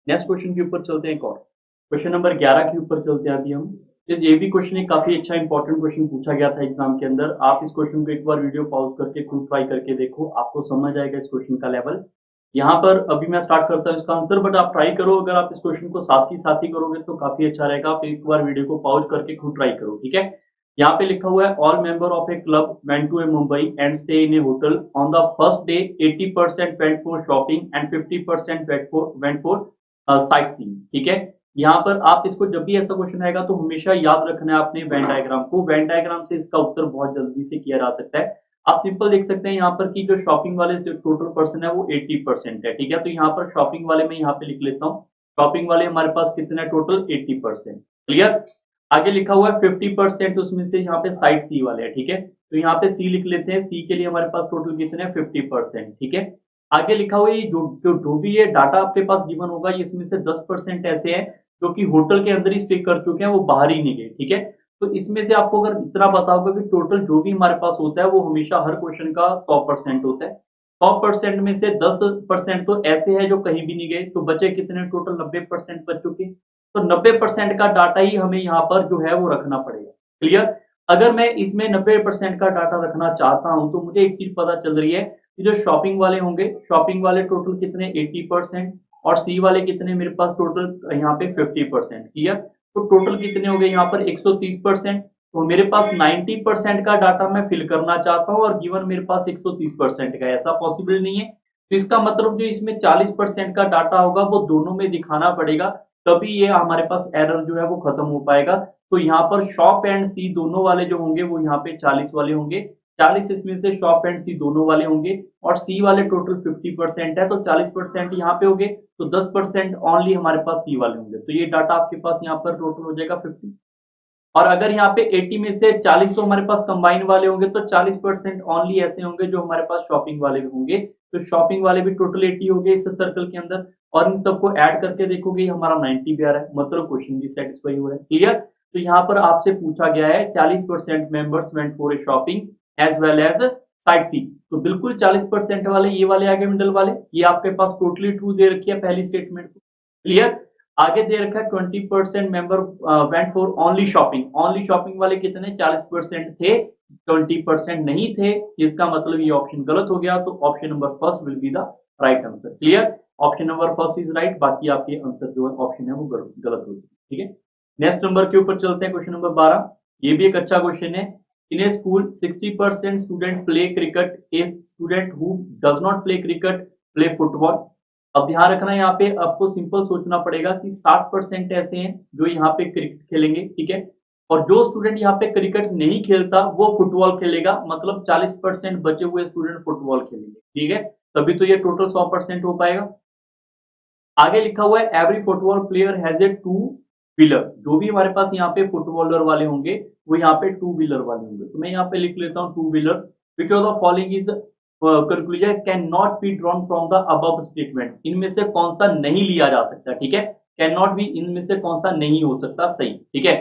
नेक्स्ट क्वेश्चन के ऊपर चलते हैं, एक और क्वेश्चन नंबर 11 के ऊपर चलते हैं अभी हम। ये भी क्वेश्चन एक काफी अच्छा इंपॉर्टेंट क्वेश्चन पूछा गया था एग्जाम के अंदर। आप इस क्वेश्चन को एक बार वीडियो पॉज करके खुद ट्राई करके देखो, आपको समझ आएगा इस क्वेश्चन का लेवल। यहाँ पर अभी मैं स्टार्ट करता हूँ इसका आंसर, बट आप ट्राई करो, अगर आप इस क्वेश्चन को साथ ही करोगे तो काफी अच्छा रहेगा। आप एक बार वीडियो को पॉज करके खुद ट्राई करो, ठीक है। यहाँ पे लिखा हुआ है all member of a club went to a Mumbai and stay in a hotel on the first day 80% went for shopping and 50% went for sightseeing, ठीक है। यहाँ पर आप इसको जब भी ऐसा क्वेश्चन आएगा तो हमेशा याद रखना है आपने वेन डायग्राम को। वेन डायग्राम से इसका उत्तर बहुत जल्दी से किया जा सकता है। आप सिंपल देख सकते हैं यहाँ पर कि जो शॉपिंग वाले जो टोटल पर्सन है वो 80% है, ठीक है। तो यहाँ पर शॉपिंग वाले में यहाँ पे लिख लेता हूँ, शॉपिंग वाले हमारे पास कितने टोटल 80%, क्लियर। आगे लिखा हुआ है 50%, उसमें से यहाँ पे साइड सी वाले हैं, ठीक है। तो यहाँ पे सी लिख लेते हैं, सी के लिए हमारे पास टोटल कितने हैं 50%, ठीक है। आगे लिखा हुआ है जो भी ये डाटा आपके पास गिवन होगा इसमें से 10% ऐसे हैं जो कि होटल के अंदर ही स्टे कर चुके हैं, वो बाहर ही नहीं गए, ठीक है। तो इसमें से आपको अगर इतना पता होगा कि टोटल जो भी हमारे पास होता है वो हमेशा हर क्वेश्चन का 100% होता है। 100% में से 10% तो ऐसे है जो कहीं भी नहीं गए, तो बचे कितने टोटल 90% बच चुके। तो 90% का डाटा ही हमें यहाँ पर जो है वो रखना पड़ेगा, क्लियर। अगर मैं इसमें 90% का डाटा रखना चाहता हूं तो मुझे एक चीज पता चल रही है कि जो शॉपिंग वाले होंगे, शॉपिंग वाले टोटल कितने 80% और सी वाले कितने मेरे पास टोटल यहाँ पे 50%, क्लियर। तो टोटल कितने हो गए यहाँ पर 130%। तो मेरे पास 90% का डाटा मैं फिल करना चाहता हूँ और गिवन मेरे पास 130% का, ऐसा पॉसिबल नहीं है। तो इसका मतलब जो इसमें 40% का डाटा होगा वो दोनों में दिखाना पड़ेगा, तभी ये हमारे पास एरर जो है वो खत्म हो पाएगा। तो यहाँ पर शॉप एंड सी दोनों वाले जो होंगे वो यहाँ पे 40 वाले होंगे, 40 इसमें से शॉप एंड सी दोनों वाले होंगे और सी वाले टोटल 50% है, तो 40% यहाँ पे हो गए, तो 10% ओनली हमारे पास सी वाले होंगे। तो ये डाटा आपके पास यहाँ पर टोटल हो जाएगा 50। और अगर यहाँ पे 80 में से 40 तो हमारे पास कंबाइन वाले होंगे, तो 40% ओनली ऐसे होंगे जो हमारे पास शॉपिंग वाले भी होंगे। तो शॉपिंग वाले भी टोटल 80 हो गए इस सर्कल के अंदर, और इन सबको ऐड करके देखोगे हमारा 90 भी आ रहा है, मतलब क्वेश्चन भी सेटिस्फाई हो रहा है, क्लियर। तो यहाँ पर आपसे पूछा गया है 40% members went for a shopping as well as sightseeing, तो बिल्कुल 40% वाले ये वाले आगे मिडल वाले, ये आपके पास टोटली ट्रू दे रखी है पहली स्टेटमेंट को, क्लियर। आगे दे रखा है 20% member went for only shopping, only shopping वाले कितने 40% थे, 20% नहीं थे, इसका मतलब ये ऑप्शन गलत हो गया। तो option number first will be the right answer, clear. Option number first is right, बाकी आपके आंसर जो है ऑप्शन है वो गलत हो गया, ठीक है। नेक्स्ट नंबर के ऊपर चलते हैं, क्वेश्चन नंबर 12। ये भी एक अच्छा क्वेश्चन है। In a school 60% student play cricket, a student who does not play cricket play football. अब ध्यान रखना यहाँ पे आपको सिंपल सोचना पड़ेगा कि 60% ऐसे हैं जो यहाँ पे क्रिकेट खेलेंगे, ठीक है, और जो स्टूडेंट यहाँ पे क्रिकेट नहीं खेलता वो फुटबॉल खेलेगा, मतलब 40% बचे हुए स्टूडेंट फुटबॉल खेलेंगे, ठीक है, तभी तो ये टोटल 100% हो पाएगा। आगे लिखा हुआ है every football player has a two wheeler, जो भी हमारे पास यहाँ पे फुटबॉलर वाले होंगे वो यहाँ पे टू व्हीलर वाले होंगे, तो मैं यहाँ पे लिख लेता हूँ two wheeler. Because of following is conclusion can not be drawn from the above statement, इनमें से कौन सा नहीं लिया जा सकता, ठीक है, कैन नॉट बी, इनमें से कौन सा नहीं हो सकता सही, ठीक है।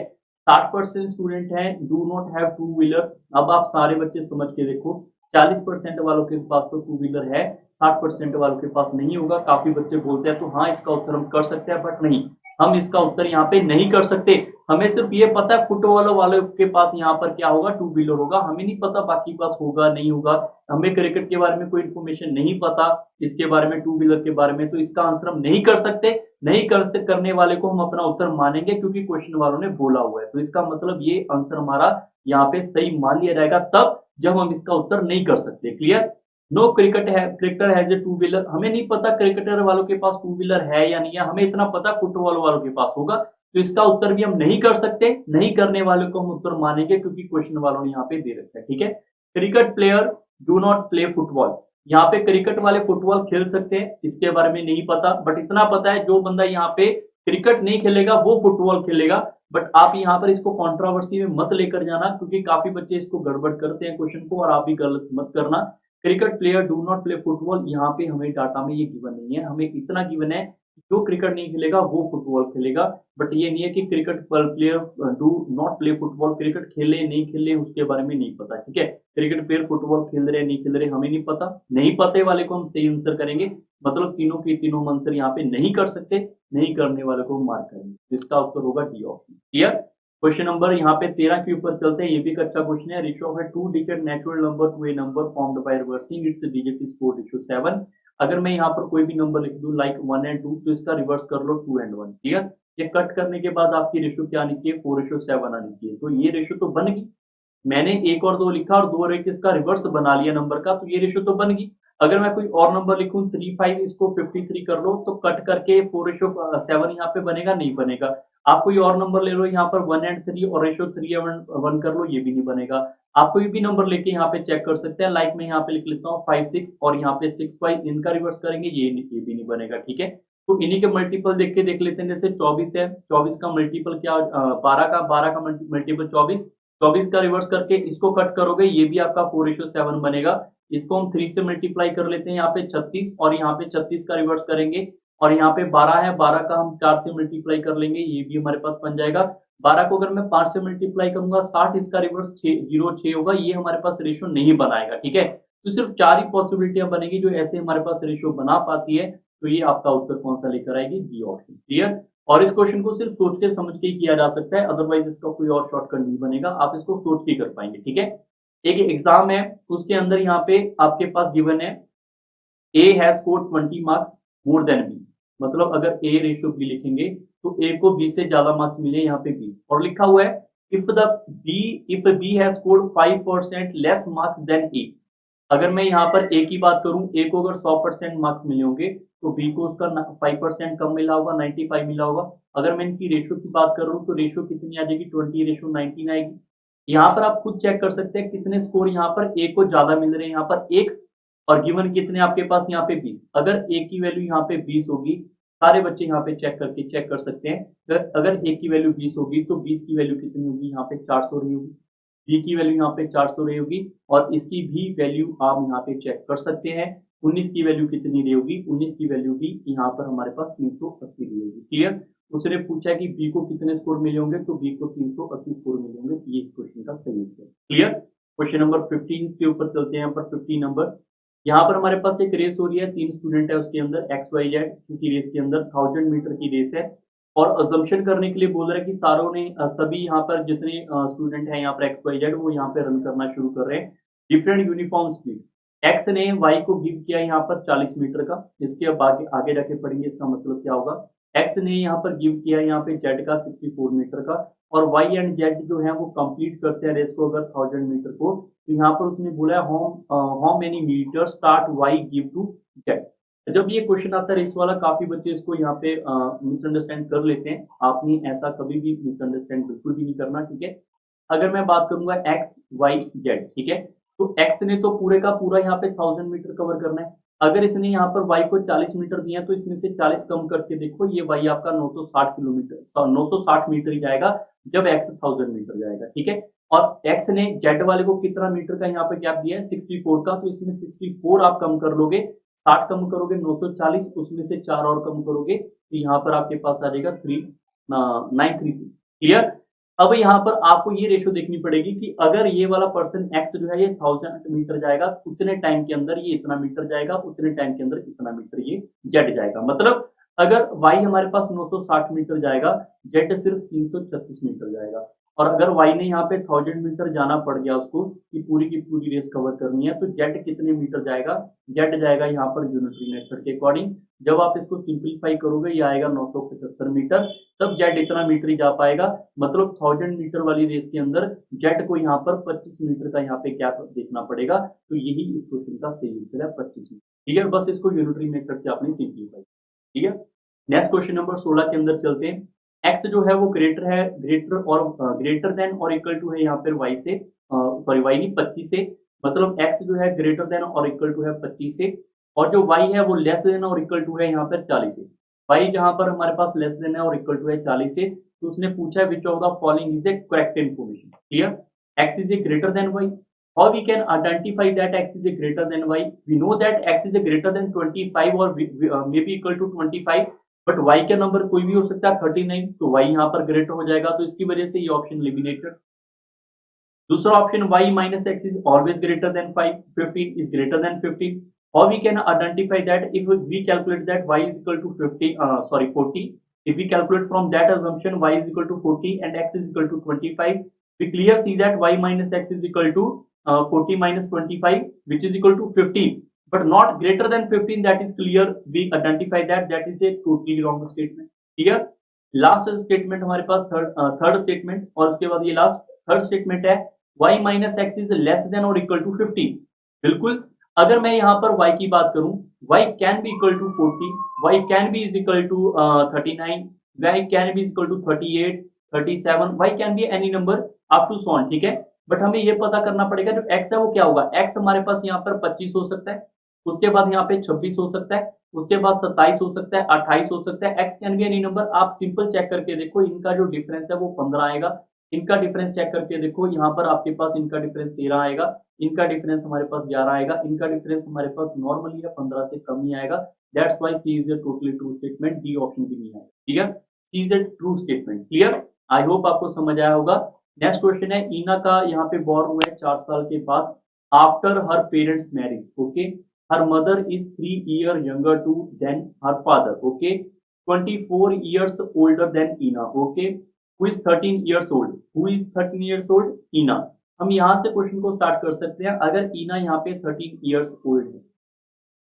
60% स्टूडेंट है do not have two wheeler. अब आप सारे बच्चे समझ के देखो, 40% वालों के पास तो टू व्हीलर है, 60% वालों के पास नहीं होगा। काफी बच्चे बोलते हैं तो हाँ इसका उत्तर हम कर सकते हैं, बट नहीं, हम इसका उत्तर यहाँ पे नहीं कर सकते। हमें सिर्फ ये पता है फुटबॉल वालों के पास यहाँ पर क्या होगा, टू व्हीलर होगा, हमें नहीं पता बाकी पास होगा नहीं होगा। हमें क्रिकेट के बारे में कोई इन्फॉर्मेशन नहीं पता, इसके बारे में टू व्हीलर के बारे में, तो इसका आंसर हम नहीं कर सकते। नहीं करते करने वाले को हम अपना उत्तर मानेंगे क्योंकि क्वेश्चन वालों ने बोला हुआ है, तो इसका मतलब ये आंसर हमारा यहाँ पे सही मान लिया जाएगा तब जब हम इसका उत्तर नहीं कर सकते। Clear. No cricketer has a two wheeler, हमें नहीं पता क्रिकेटर वालों के पास टू व्हीलर है या नहीं है, हमें इतना पता फुटबॉल वालों के पास होगा, तो इसका उत्तर भी हम नहीं कर सकते। नहीं करने वाले को हम उत्तर मानेंगे क्योंकि क्वेश्चन वालों ने यहाँ पे दे रखा है, ठीक है। Cricket player do not play football, यहाँ पे क्रिकेट वाले फुटबॉल खेल सकते हैं, इसके बारे में नहीं पता, बट इतना पता है जो बंदा यहाँ पे क्रिकेट नहीं खेलेगा वो फुटबॉल खेलेगा। बट आप यहाँ पर इसको कंट्रोवर्सी में मत लेकर जाना क्योंकि काफी बच्चे इसको गड़बड़ करते हैं क्वेश्चन को, और आप भी गलत मत करना। Cricket player do not play football, यहाँ पे हमें डाटा में ये गिवन नहीं है, हमें इतना गिवन है जो क्रिकेट नहीं खेलेगा वो फुटबॉल खेलेगा, बट ये नहीं है कि cricket player do not play football, cricket खेले नहीं खेले उसके बारे में नहीं पता, ठीक है। क्रिकेट प्लेयर फुटबॉल खेल रहे नहीं खेल रहे हमें नहीं पता, नहीं पते वाले को हम सही आंसर करेंगे, मतलब तीनों के तीनों आंसर यहाँ पे नहीं कर सकते, नहीं करने वाले को मार्क करेंगे, तो इसका उत्तर होगा D option. Clear. Question number यहाँ पे 13 के ऊपर चलते हैं, ये भी एक अच्छा क्वेश्चन है। Ratio of A two digit natural number two A number formed by reversing it's digit is 4:7। अगर मैं यहाँ पर कोई भी नंबर लिख दूं लाइक 1 and 2, तो इसका रिवर्स कर लो 2 and 1, ठीक है। ये कट करने के बाद आपकी रेशियो क्या आनी चाहिए, 4:7 आनी चाहिए, तो ये रेशियो तो बन गई। मैंने 1 और 2 लिखा और 2 और 1 इसका रिवर्स बना लिया नंबर का, तो ये रेशियो तो बन गई। अगर मैं कोई और नंबर लिखूं 3, 5, इसको 53 कर लो, तो कट करके 4:7 यहाँ पे बनेगा नहीं बनेगा। आप कोई और नंबर ले लो यहाँ पर 1 and 3 और रेशियो 3:1 कर लो, ये भी नहीं बनेगा। आप कोई भी नंबर लेके यहाँ पे चेक कर सकते हैं, लाइक मैं यहाँ पे लिख लेता हूँ 5, 6 और यहाँ पे 6, 5, इनका रिवर्स करेंगे, ये भी नहीं बनेगा, ठीक है। तो इन्हीं के मल्टीपल देख लेते हैं, जैसे 24 है, 24 का मल्टीपल क्या 12 का मल्टीपल 24, 24 का रिवर्स करके इसको कट करोगे, ये भी आपका 4:7 बनेगा। इसको हम 3 से मल्टीप्लाई कर लेते हैं, यहाँ पे 36 और यहाँ पे 36 का रिवर्स करेंगे, और यहाँ पे 12 है, 12 का हम 4 से मल्टीप्लाई कर लेंगे, ये भी हमारे पास बन जाएगा। 12 को अगर मैं 5 से मल्टीप्लाई करूंगा 60, इसका रिवर्स 06 होगा, ये हमारे पास रेशियो नहीं बनाएगा, ठीक है। तो सिर्फ 4 ही पॉसिबिलिटियां बनेगी जो ऐसे हमारे पास रेशियो बना पाती है, तो ये आपका उत्तर कौन सा लेकर आएगी, बी ऑप्शन। क्लियर। और इस क्वेश्चन को सिर्फ सोच के समझ के ही किया जा सकता है, अदरवाइज इसका कोई और शॉर्टकट नहीं बनेगा, आप इसको सोच के कर पाएंगे, ठीक है। एक एग्जाम है, उसके अंदर यहाँ पे आपके पास गिवन है A has scored 20 marks more than B, मतलब अगर ए रेशियो बी लिखेंगे तो ए को बी से ज्यादा मार्क्स मिले, यहाँ पे बी, और लिखा हुआ है if B has scored 5% less marks then A. अगर मैं यहाँ पर ए की बात करूं, ए को अगर 100% मार्क्स मिले होंगे तो बी को उसका 5% कम मिला होगा, 95 मिला होगा। अगर मैं इनकी रेशियो की बात कर रहा हूँ तो रेशियो कितनी आ जाएगी, 20:19 आएगी। यहाँ पर आप खुद चेक कर सकते हैं कितने स्कोर यहाँ पर ए को ज्यादा मिल रहे हैं, यहाँ पर 1, और गिवन कितने आपके पास यहाँ पे 20। अगर ए की वैल्यू यहाँ पे 20 होगी, सारे बच्चे यहाँ पे चेक कर सकते हैं, अगर ए की वैल्यू 20 होगी तो 20 की वैल्यू कितनी होगी, यहाँ पे 400 रही होगी, बी की वैल्यू यहाँ पे 400 रही होगी, और इसकी भी वैल्यू आप यहाँ पे चेक कर सकते हैं। 19 की वैल्यू कितनी रही होगी, 19 की वैल्यू भी यहाँ पर हमारे पास 380 रही होगी। क्लियर। उसने पूछा कि बी को कितने स्कोर मिले होंगे, तो बी को 380 स्कोर मिले होंगे, ये इस क्वेश्चन का सही उत्तर। क्लियर। क्वेश्चन नंबर 15 के ऊपर चलते हैं, यहाँ पर 15 नंबर, यहाँ पर हमारे पास एक रेस हो रही है, 3 स्टूडेंट है उसके अंदर, एक्स वाई जेड, किसी रेस के अंदर 1000 मीटर की रेस है, और अजम्पशन करने के लिए बोल रहा है कि सारों ने सभी यहाँ पर जितने स्टूडेंट हैं यहाँ पर एक्स वाई जेड, वो यहाँ पे रन करना शुरू कर रहे हैं डिफरेंट यूनिफॉर्म स्पीड। एक्स ने वाई को गिव किया यहाँ पर 40 मीटर का, इसके अब आगे आगे जाके पढ़ेंगे इसका मतलब क्या होगा। एक्स ने यहाँ पर गिव किया है यहाँ पे जेड का 64 मीटर का, और वाई एंड जेड जो है वो कंप्लीट करते हैं रेस को अगर 1000 मीटर को, तो यहाँ पर उसने बोला है how many meter start Y give to Z. जब ये क्वेश्चन आता है रेस वाला, काफी बच्चे इसको यहाँ पे मिसअंडरस्टैंड कर लेते हैं। आपने ऐसा कभी भी मिसअंडरस्टैंड बिल्कुल भी नहीं करना, ठीक है। अगर मैं बात करूंगा एक्स वाई जेड, ठीक है, तो एक्स ने तो पूरे का पूरा यहाँ पे 1000 मीटर कवर करना है। अगर इसने यहाँ पर वाई को 40 मीटर दिया तो इसमें से 40 कम करके देखो, ये वाई आपका 960 किलोमीटर 960 मीटर ही जाएगा जब एक्स 1000 मीटर जाएगा, ठीक है। और एक्स ने जेड वाले को कितना मीटर का यहाँ पे गैप दिया है 64 का, तो इसमें 64 आप कम कर लोगे, 60 कम करोगे 940, उसमें से 4 और कम करोगे तो यहाँ पर आपके पास आ जाएगा 936। क्लियर। अब यहाँ पर आपको ये रेशो देखनी पड़ेगी कि अगर ये वाला पर्सन एक्स जो है ये 1000 मीटर जाएगा, उतने टाइम के अंदर ये इतना मीटर जाएगा, उतने टाइम के अंदर इतना मीटर ये जेड जाएगा। मतलब अगर वाई हमारे पास 960 मीटर जाएगा, जेड सिर्फ 336 मीटर जाएगा। और अगर वाई ने यहाँ पे 1000 मीटर जाना पड़ गया उसको कि पूरी की पूरी रेस कवर करनी है, तो जेड कितने मीटर जाएगा, जेड जाएगा यहाँ पर यूनिटरी मेथड के अकॉर्डिंग। जब आप इसको सिंप्लीफाई करोगे ये आएगा 975 मीटर, तब जेड इतना मीटर ही जा पाएगा। मतलब 1000 मीटर वाली रेस के अंदर जेड को यहाँ पर 25 मीटर का यहाँ पे गैप देखना पड़ेगा, तो यही इस क्वेश्चन का सही उत्तर है 25 मीटर, ठीक है। बस इसको यूनिटरी मेथड से आपने सिंप्लीफाई, ठीक है। नेक्स्ट क्वेश्चन नंबर 16 के अंदर चलते हैं। एक्स जो है वो ग्रेटर देन और इक्वल टू है यहाँ पर वाई से, सॉरी वाई नहीं 25 से, मतलब एक्स जो है ग्रेटर देन और इक्वल टू है 25 से, और जो वाई है वो लेस देन और इक्वल टू है यहाँ पर 40 से। वाई जहां पर हमारे पास लेस देन है और इक्वल टू है 40 से, तो उसने पूछा है which of the following is a correct information. Clear. X is a greater than Y, how we can identify that X is a greater than Y. We know that X is a greater than 25 और may be equal to 25, but Y का नंबर कोई भी हो सकता है 39, तो वाई यहाँ पर ग्रेटर हो जाएगा, तो इसकी वजह से ये ऑप्शन एलिमिनेटेड। दूसरा option y minus x is always greater than 5, 15 is greater than 15. How we can identify that? If we calculate that y is equal to 40. If we calculate from that assumption y is equal to 40 and x is equal to 25, we clear see that y minus x is equal to 40 minus 25, which is equal to 15, but not greater than 15. That is clear. We identify that is a totally wrong statement. Here, last statement हमारे पास थर्ड स्टेटमेंट, और उसके बाद ये लास्ट थर्ड स्टेटमेंट है y minus x is less than or equal to 15. बिल्कुल। अगर मैं यहाँ पर y की बात करूं, y can be equal to 40, y can be is equal to 39, y can be is equal to 38, 37, y can be any number up to so on, ठीक है। बट हमें ये पता करना पड़ेगा जो x है वो क्या होगा। x हमारे पास यहाँ पर 25 हो सकता है, उसके बाद यहाँ पे 26 हो सकता है, उसके बाद 27 हो सकता है, 28 हो सकता है। x can be any number. आप सिंपल चेक करके देखो, इनका जो डिफरेंस है वो 15 आएगा। इनका डिफरेंस चेक करके देखो, यहाँ पर आपके पास इनका डिफरेंस 13 आएगा, इनका डिफरेंस हमारे पास 11 आएगा, इनका डिफरेंस हमारे पास नॉर्मली है 15 से कम ही आएगा। That's why C is a totally true statement, D option भी नहीं है, ठीक है। C is a true statement. Clear. I hope आपको समझ आया होगा। नेक्स्ट क्वेश्चन है, ईना का यहाँ पे बॉर्न हुआ है 4 साल के बाद after her parents marriage. Okay, her mother is 3 year younger to than her father. Okay, 24 years older than Ina. Okay, who is 13 years old? Who is 13 years old? Ina. हम यहाँ से क्वेश्चन को स्टार्ट कर सकते हैं। अगर ईना यहाँ पे 13 years old है,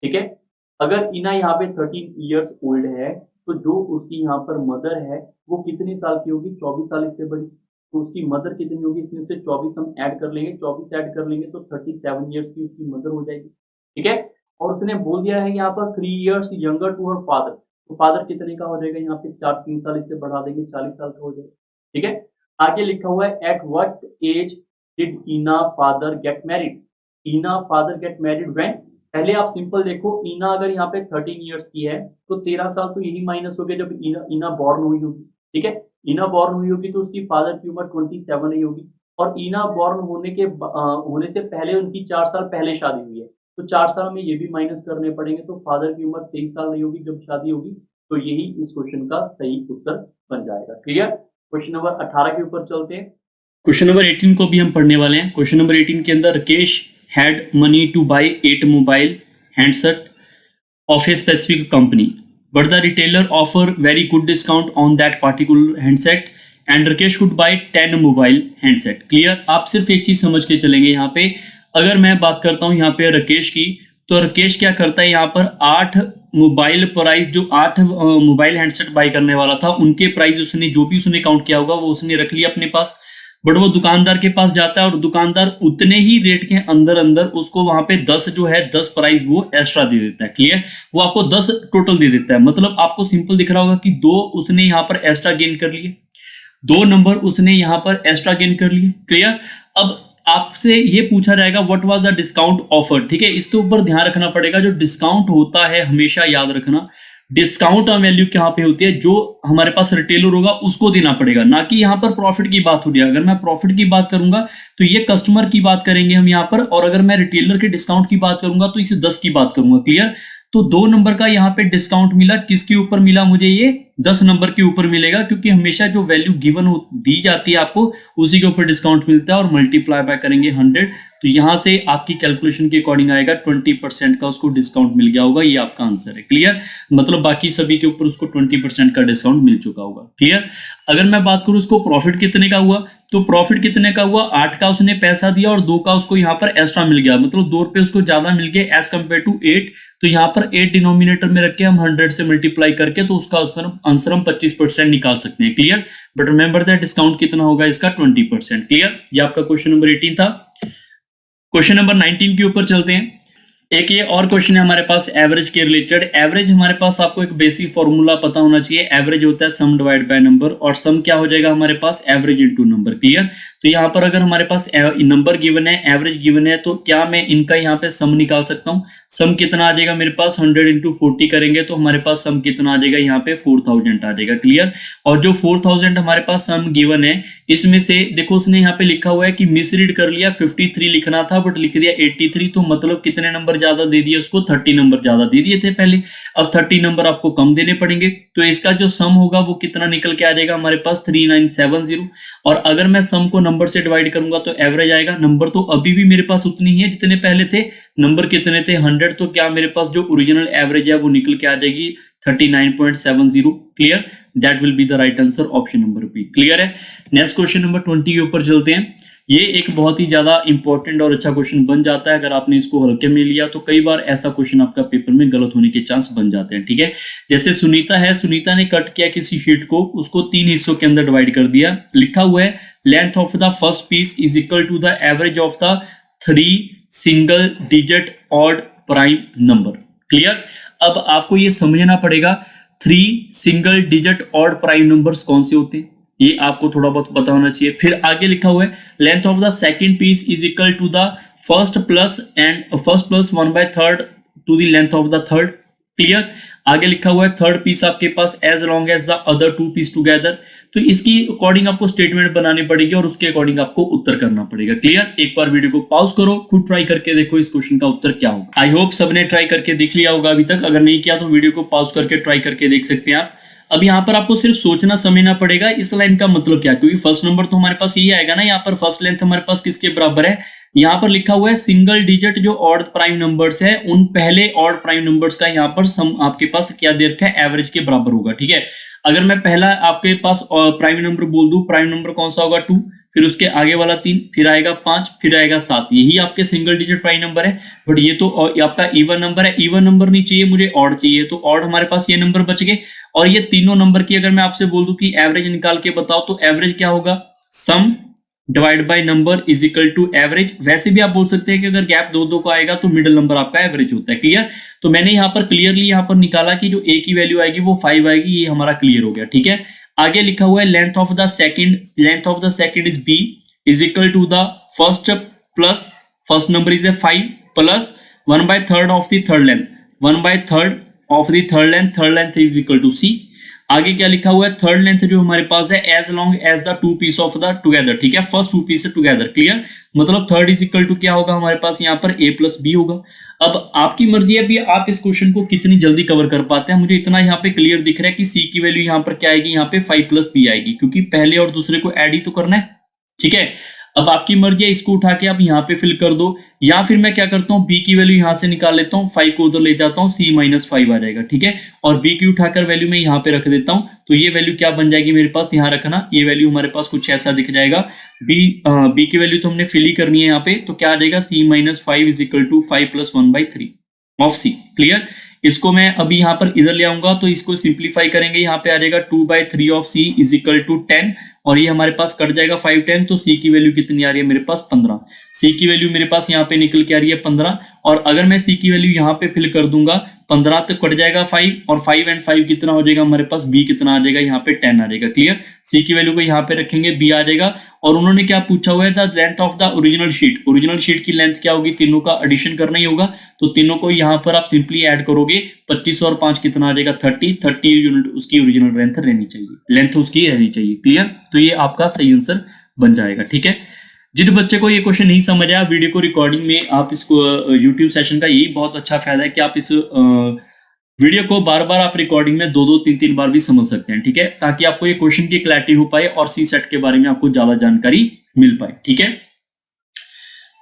ठीक है, अगर ईना यहाँ पे 13 years old है, तो जो उसकी यहाँ पर मदर है वो कितने साल की होगी? 24 साल इससे बड़ी। तो उसकी मदर कितनी होगी? इसमें से 24 हम ऐड कर लेंगे, 24 ऐड कर लेंगे तो 37 years की उसकी मदर हो जाएगी, ठीक है। और उसने बोल दिया है यहाँ पर 3 years younger to her father, तो फादर कितने का हो जाएगा? यहाँ पे 3 साल इससे बढ़ा देंगे, 40 साल का हो जाएगा, ठीक है। आगे लिखा हुआ है at what age did Ina father get married. Ina father get married when. पहले आप सिंपल देखो, ईना अगर यहाँ पे 13 इयर्स की है तो 13 साल तो यही माइनस हो गया जब ईना बॉर्न हुई होगी, ठीक है। ईना बॉर्न हुई होगी तो उसकी फादर की उम्र 27 ही होगी, और ईना बॉर्न होने से पहले उनकी 4 साल पहले शादी हुई है, तो 4 साल में ये भी माइनस करने पड़ेंगे, तो फादर की उम्र 23 साल नहीं होगी जब शादी होगी। तो यही इस क्वेश्चन का सही उत्तर बन जाएगा। क्लियर। क्वेश्चन नंबर 18 के ऊपर चलते हैं। क्वेश्चन नंबर 18 को भी हम पढ़ने वाले हैं। क्वेश्चन नंबर 18 के अंदर Rakesh had money to buy 8 mobile handset of a specific company, but the retailer offer very good discount on that particular handset and Rakesh could buy 10 mobile handset. Clear. आप सिर्फ एक चीज समझ के चलेंगे यहाँ पे। अगर मैं बात करता हूँ यहाँ पे राकेश की, तो राकेश क्या करता है, यहाँ पर 8 मोबाइल प्राइस जो 8 मोबाइल हैंडसेट बाय करने वाला था उनके प्राइस उसने जो भी उसने काउंट किया होगा वो उसने रख लिया अपने पास, बट वो दुकानदार के पास जाता है और दुकानदार उतने ही रेट के अंदर अंदर उसको वहां पे 10 जो है 10 प्राइस वो एक्स्ट्रा दे देता है। क्लियर, वो आपको 10 टोटल दे देता है। मतलब आपको सिंपल दिख रहा होगा कि 2 उसने यहाँ पर एक्स्ट्रा गेन कर लिए, 2 नंबर उसने यहाँ पर एक्स्ट्रा गेन कर लिए। क्लियर, अब आपसे ये पूछा जाएगा what was the discount offer. ठीक है, इसके ऊपर ध्यान रखना पड़ेगा। जो डिस्काउंट होता है हमेशा याद रखना, डिस्काउंट ऑन वैल्यू कहाँ पे होती है, जो हमारे पास रिटेलर होगा उसको देना पड़ेगा, ना कि यहाँ पर प्रॉफिट की बात हो रही है। अगर मैं प्रॉफिट की बात करूंगा तो ये कस्टमर की बात करेंगे हम यहाँ पर, और अगर मैं रिटेलर के डिस्काउंट की बात करूंगा तो इसे 10 की बात करूंगा। क्लियर, तो 2 नंबर का यहाँ पे डिस्काउंट मिला, किसके ऊपर मिला मुझे, ये 10 नंबर के ऊपर मिलेगा, क्योंकि हमेशा जो वैल्यू गिवन दी जाती है आपको उसी के ऊपर डिस्काउंट मिलता है, और मल्टीप्लाई बाय करेंगे 100, तो यहां से आपकी कैलकुलेशन के अकॉर्डिंग आएगा 20% का उसको डिस्काउंट मिल गया होगा। ये आपका आंसर है। क्लियर, मतलब बाकी सभी के ऊपर उसको 20% का डिस्काउंट मिल चुका होगा। क्लियर, अगर मैं बात करूं उसको प्रॉफिट कितने का हुआ, तो प्रॉफिट कितने का हुआ, 8 का उसने पैसा दिया और 2 का उसको यहाँ पर एक्स्ट्रा मिल गया, मतलब 2 रुपए उसको ज्यादा मिल गए एज कम्पेयर टू 8। तो यहाँ पर 8 डिनोमिनेटर में रख के हम 100 से मल्टीप्लाई करके तो उसका आंसर हम 25% निकाल सकते हैं। Clear, but remember that discount कितना होगा इसका, 20%। क्लियर, ये आपका क्वेश्चन नंबर 18 था। क्वेश्चन नंबर 19 के ऊपर चलते हैं। एक ये और क्वेश्चन है हमारे पास एवरेज के रिलेटेड। एवरेज हमारे पास आपको एक बेसिक फॉर्मूला पता होना चाहिए। एवरेज होता है सम डिवाइड बाय नंबर, और सम क्या हो जाएगा हमारे पास, एवरेज इनटू नंबर। क्लियर, तो यहाँ पर अगर हमारे पास नंबर गिवन है, एवरेज गिवन है, तो क्या मैं इनका यहाँ पे सम निकाल सकता हूँ। सम कितना आ जाएगा मेरे पास, 100 इंटू 40 करेंगे तो हमारे पास सम कितना आ जाएगा, यहाँ पे 4000 आ जाएगा। क्लियर, और जो 4000 हमारे पास सम गिवन है, इसमें से देखो उसने यहाँ पे लिखा हुआ है कि मिसरीड कर लिया, 53 लिखना था बट लिख दिया 83, तो मतलब कितने नंबर ज्यादा दे दिए उसको, 30 नंबर ज्यादा दे दिए थे पहले। अब 30 नंबर आपको कम देने पड़ेंगे, तो इसका जो सम होगा वो कितना निकल के आ जाएगा हमारे पास, 3970। और अगर मैं सम को नंबर से डिवाइड करूंगा तो एवरेज आएगा। नंबर तो अभी भी मेरे पास उतनी ही है जितने पहले थे, नंबर कितने थे 100, तो क्या मेरे पास जो ओरिजिनल एवरेज है वो निकल के आ जाएगी 39.70। Clear, that will be the right answer, option number B. Clear है। नेक्स्ट क्वेश्चन नंबर 20 के ऊपर चलते हैं। ये एक बहुत ही ज्यादा इंपॉर्टेंट और अच्छा क्वेश्चन बन जाता है। अगर आपने इसको हल्के में लिया तो कई बार ऐसा क्वेश्चन आपका पेपर में गलत होने के चांस बन जाते हैं। ठीक है, जैसे सुनीता है, सुनीता ने कट किया किसी शीट को, उसको 3 हिस्सों के अंदर डिवाइड कर दिया। लिखा हुआ है length of the first piece is equal to the average of the 3 single digit odd prime number. Clear, अब आपको ये समझना पड़ेगा 3 single digit odd prime numbers कौन से होते हैं, ये आपको थोड़ा बहुत पता होना चाहिए। फिर आगे लिखा हुआ है length of the second piece is equal to the first plus 1/3 to the length of the third. Clear, आगे लिखा हुआ है थर्ड पीस आपके पास as long as the other 2 piece together. तो इसकी अकॉर्डिंग आपको स्टेटमेंट बनानी पड़ेगी और उसके अकॉर्डिंग आपको उत्तर करना पड़ेगा। क्लियर, एक बार वीडियो को पॉज करो, खुद ट्राई करके देखो इस क्वेश्चन का उत्तर क्या होगा। आई होप सबने ट्राई करके देख लिया होगा अभी तक। अगर नहीं किया तो वीडियो को पॉज करके ट्राई करके देख सकते हैं आप। अब यहाँ पर आपको सिर्फ सोचना समझना पड़ेगा इस लाइन का मतलब क्या, क्योंकि फर्स्ट नंबर तो हमारे पास ये आएगा ना। यहाँ पर फर्स्ट लेंथ हमारे पास किसके बराबर है, यहाँ पर लिखा हुआ है सिंगल डिजिट जो ऑड प्राइम नंबर्स है उन पहले ऑड प्राइम नंबर्स का यहाँ पर सम आपके पास क्या दे रखा है, एवरेज के बराबर होगा। ठीक है, अगर मैं पहला आपके पास प्राइम नंबर बोल दूं, प्राइम नंबर कौन सा होगा 2, फिर उसके आगे वाला 3, फिर आएगा 5, फिर आएगा 7, यही आपके सिंगल डिजिट प्राइम नंबर है। बट ये तो आपका इवन नंबर है, इवन नंबर नहीं चाहिए मुझे, ऑड चाहिए, तो ऑड हमारे पास ये नंबर बच गए। और ये तीनों नंबर की अगर मैं आपसे बोल दूं कि एवरेज निकाल के बताओ, तो एवरेज क्या होगा, sum divide by number is equal to average. वैसे भी आप बोल सकते हैं कि अगर गैप 2-2 का आएगा तो मिडिल नंबर आपका एवरेज होता है। क्लियर, तो मैंने यहाँ पर क्लियरली यहाँ पर निकाला कि जो ए की वैल्यू आएगी वो 5 आएगी, ये हमारा क्लियर हो गया। ठीक है, आगे लिखा हुआ है length of the second is B is equal to the first plus first number is A 5 plus 1/3 of the third length, 1/3 of the third length is equal to C. आगे क्या लिखा हुआ है, थर्ड लेंथ जो हमारे पास है as long as the 2 piece of the together. ठीक है, फर्स्ट 2 पीस टुगेदर। क्लियर, मतलब थर्ड इज इक्वल टू क्या होगा हमारे पास यहाँ पर a प्लस बी होगा। अब आपकी मर्जी है भी आप इस क्वेश्चन को कितनी जल्दी कवर कर पाते हैं। मुझे इतना यहाँ पे क्लियर दिख रहा है कि c की वैल्यू यहाँ पर क्या आएगी, यहाँ पे 5 प्लस b आएगी, क्योंकि पहले और दूसरे को ऐड ही तो करना है। ठीक है, अब आपकी मर्जी है, इसको उठा के आप यहाँ पे फिल कर दो, या फिर मैं क्या करता हूँ b की वैल्यू यहाँ से निकाल लेता हूँ, 5 को उधर ले जाता हूँ, c माइनस 5 आ जाएगा। ठीक है, और b की उठाकर वैल्यू मैं यहाँ पे रख देता हूँ, तो ये वैल्यू क्या बन जाएगी मेरे पास, ध्यान रखना ये वैल्यू हमारे पास कुछ ऐसा दिख जाएगा। b की वैल्यू तो हमने फिल ही करनी है यहाँ पे, तो क्या आ जाएगा c minus 5 is equal to 5 plus 1/3 of c। Clear, इसको मैं अभी यहाँ पर इधर ले आऊंगा तो इसको सिंप्लीफाई करेंगे, यहाँ पे आ जाएगा 2/3 of c is equal to 10 और ये हमारे पास कट जाएगा 5 10, तो c की वैल्यू कितनी आ रही है मेरे पास 15। c की वैल्यू मेरे पास यहाँ पे निकल के आ रही है 15 और अगर मैं c की वैल्यू यहाँ पे फिल कर दूंगा 15 तो कट जाएगा 5 और 5 एंड 5 कितना हो जाएगा हमारे पास b कितना आ जाएगा यहाँ पे 10 आ जाएगा। क्लियर, c की वैल्यू को यहाँ पे रखेंगे b आ जाएगा। और उन्होंने क्या पूछा हुआ है, the length of the original sheet, original sheet की लेंथ क्या होगी, तीनों का एडिशन करना ही होगा तो तीनों को यहाँ पर आप सिंपली ऐड करोगे 25 और 5 कितना आ जाएगा 30 यूनिट उसकी ओरिजिनल लेंथ रहनी चाहिए, लेंथ उसकी रहनी चाहिए। क्लियर, तो ये आपका सही आंसर बन जाएगा। ठीक है, जिन बच्चे को ये क्वेश्चन नहीं समझ आया वीडियो को रिकॉर्डिंग में आप इसको यूट्यूब सेशन का यही बहुत अच्छा फायदा है कि आप इस वीडियो को बार बार आप रिकॉर्डिंग में 2-2 3-3 बार भी समझ सकते हैं। ठीक है, ताकि आपको ये क्वेश्चन की क्लैरिटी हो पाए और सी सेट के बारे में आपको ज्यादा जानकारी मिल पाए। ठीक है,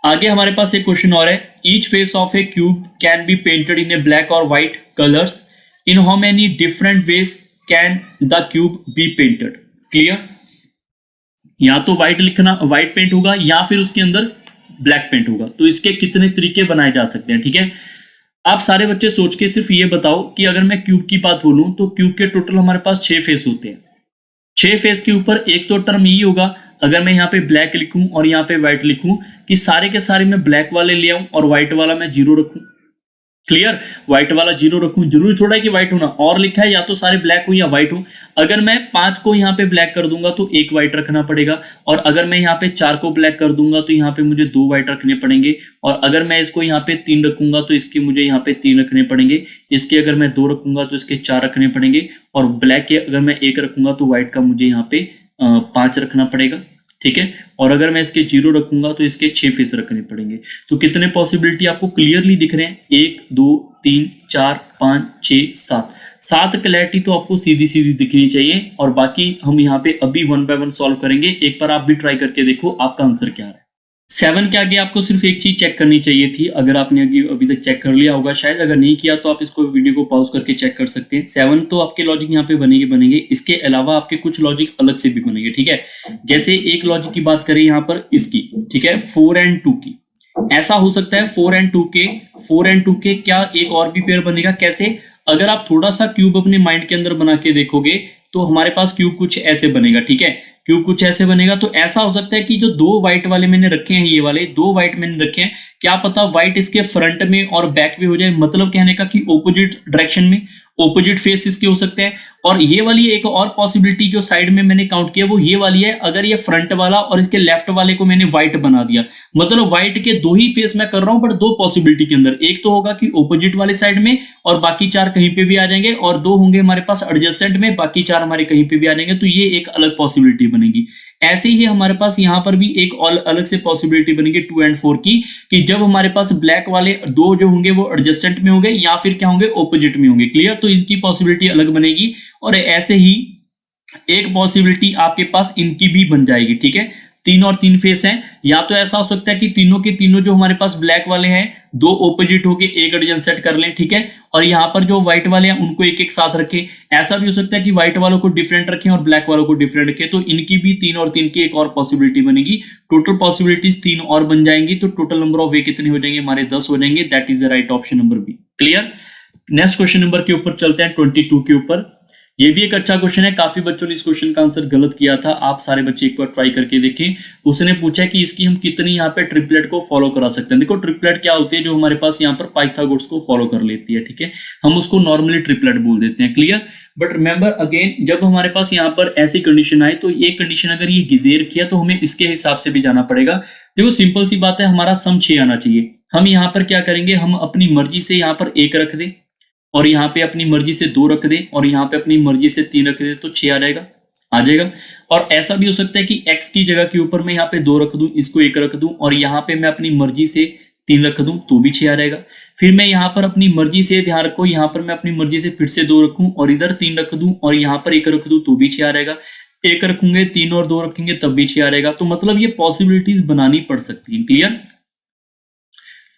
आगे हमारे पास एक क्वेश्चन और है, each face of a cube can be painted in a black और white colours, in how many different ways can the cube be painted. Clear, या तो व्हाइट लिखना, व्हाइट पेंट होगा या फिर उसके अंदर ब्लैक पेंट होगा, तो इसके कितने तरीके बनाए जा सकते हैं। ठीक है, आप सारे बच्चे सोच के सिर्फ ये बताओ कि अगर मैं क्यूब की बात बोलूं तो क्यूब के टोटल हमारे पास 6 फेस होते हैं। 6 फेस के ऊपर एक तो टर्म यही होगा, अगर मैं यहाँ पे ब्लैक लिखूं और यहाँ पे व्हाइट लिखूं कि सारे के सारे मैं ब्लैक वाले ले आऊं और व्हाइट वाला मैं 0 रखूं। क्लियर, व्हाइट वाला 0 रखूं, जरूरी थोड़ा है कि व्हाइट होना, और लिखा है या तो सारे ब्लैक हो या व्हाइट हो। अगर मैं 5 को यहाँ पे ब्लैक कर दूंगा तो 1 व्हाइट रखना पड़ेगा, और अगर मैं यहाँ पे 4 को ब्लैक कर दूंगा तो यहाँ पे मुझे 2 व्हाइट रखने पड़ेंगे, और अगर मैं इसको यहाँ पे 3 रखूंगा तो इसके मुझे यहाँ पे 3 रखने पड़ेंगे, इसके अगर मैं 2 रखूंगा तो इसके 4 रखने पड़ेंगे, और ब्लैक के अगर मैं 1 रखूंगा तो व्हाइट का मुझे यहाँ पे 5 रखना पड़ेगा। ठीक है, और अगर मैं इसके 0 रखूंगा तो इसके 6 फेस रखने पड़ेंगे। तो कितने पॉसिबिलिटी आपको क्लियरली दिख रहे हैं, 1 2 3 4 5 6 7 क्लैरिटी तो आपको सीधी सीधी दिखनी चाहिए, और बाकी हम यहाँ पे अभी 1 बाय 1 सॉल्व करेंगे। एक बार आप भी ट्राई करके देखो आपका आंसर क्या है। 7 के आगे आपको सिर्फ एक चीज चेक करनी चाहिए थी, अगर आपने अभी तक चेक कर लिया होगा शायद, अगर नहीं किया तो आप इसको वीडियो को पॉज करके चेक कर सकते हैं। 7 तो आपके लॉजिक यहाँ पे बनेंगे, इसके अलावा आपके कुछ लॉजिक अलग से भी बनेंगे। ठीक है, जैसे एक लॉजिक की बात करें यहाँ पर इसकी, ठीक है, 4 and 2 की, ऐसा हो सकता है 4 and 2 के क्या एक और भी पेयर बनेगा। कैसे, अगर आप थोड़ा सा क्यूब अपने माइंड के अंदर बना के देखोगे तो हमारे पास क्यूब कुछ ऐसे बनेगा। ठीक है, क्यूब कुछ ऐसे बनेगा, तो ऐसा हो सकता है कि जो 2 व्हाइट वाले मैंने रखे हैं, ये वाले 2 व्हाइट मैंने रखे हैं, क्या पता व्हाइट इसके फ्रंट में और बैक में हो जाए, मतलब कहने का कि ऑपोजिट डायरेक्शन में, ऑपोजिट फेस इसके हो सकते हैं। और ये वाली एक और पॉसिबिलिटी जो साइड में मैंने काउंट किया वो ये वाली है, अगर ये फ्रंट वाला और इसके लेफ्ट वाले को मैंने व्हाइट बना दिया, मतलब व्हाइट के 2 ही फेस मैं कर रहा हूं, बट 2 पॉसिबिलिटी के अंदर, एक तो होगा कि ऑपोजिट वाले साइड में और बाकी 4 कहीं पे भी आ जाएंगे, और 2 होंगे हमारे पास एडजेसेंट में, बाकी 4 हमारे कहीं पे भी आ जाएंगे, तो ये एक अलग पॉसिबिलिटी बनेगी। ऐसे ही हमारे पास यहाँ पर भी एक और अलग से पॉसिबिलिटी बनेगी 2 and 4 की, कि जब हमारे पास ब्लैक वाले 2 जो होंगे वो एडजेसेंट में होंगे या फिर क्या होंगे, ऑपोजिट में होंगे। क्लियर, तो इनकी पॉसिबिलिटी अलग बनेगी, और ऐसे ही एक पॉसिबिलिटी आपके पास इनकी भी बन जाएगी। ठीक है, 3 और 3 फेस हैं, या तो ऐसा हो सकता है कि तीनों के तीनों जो हमारे पास ब्लैक वाले हैं 2 ऑपोजिट होके एक एडजेसेंट कर लें। ठीक है, और यहाँ पर जो व्हाइट वाले हैं उनको एक एक साथ रखें। ऐसा भी हो सकता है कि व्हाइट वालों को डिफरेंट रखें और ब्लैक वालों को डिफरेंट रखें, तो इनकी भी 3 और 3 की एक और पॉसिबिलिटी बनेगी। टोटल पॉसिबिलिटीज 3 और बन जाएंगी, तो टोटल नंबर ऑफ वे कितने हो जाएंगे हमारे, 10 हो जाएंगे। That is the right option number B. Clear, next question number के ऊपर चलते हैं, 22 के ऊपर। ये भी एक अच्छा क्वेश्चन है, काफी बच्चों ने इस क्वेश्चन का आंसर गलत किया था, आप सारे बच्चे एक बार ट्राई करके देखें। उसने पूछा कि इसकी हम कितनी यहाँ पे ट्रिपलेट को फॉलो करा सकते हैं। देखो ट्रिपलेट क्या होती है, जो हमारे पास यहाँ पर पाइथागोरस को फॉलो कर लेती है। ठीक है, हम उसको नॉर्मली ट्रिपलेट बोल देते हैं। क्लियर, बट रिमेंबर अगेन, जब हमारे पास यहाँ पर ऐसी कंडीशन आए तो ये कंडीशन अगर ये दे रखी है तो हमें इसके हिसाब से भी जाना पड़ेगा। देखो सिंपल सी बात है, हमारा सम 6 आना चाहिए। हम यहाँ पर क्या करेंगे, हम अपनी मर्जी से यहाँ पर 1 रख दें, और यहाँ पे अपनी मर्जी से 2 रख दें, और यहाँ पे अपनी मर्जी से 3 रख दें, तो 6 आ जाएगा। और ऐसा भी हो सकता है कि x की जगह के ऊपर मैं यहाँ पे 2 रख दूं, इसको 1 रख दूं, और यहाँ पे मैं अपनी मर्जी से 3 रख दूं, तो भी 6 आ जाएगा। फिर मैं यहाँ पर अपनी मर्जी से, ध्यान रखो, यहाँ पर मैं अपनी मर्जी से फिर से 2 रखूं और इधर 3 रख दूं, और यहाँ पर 1 रख दूं, तो भी 6 आ जाएगा। 1 रखूंगे, 3 और 2 रखेंगे, तब भी 6 आ जाएगा। तो मतलब ये पॉसिबिलिटीज बनानी पड़ सकती है। क्लियर,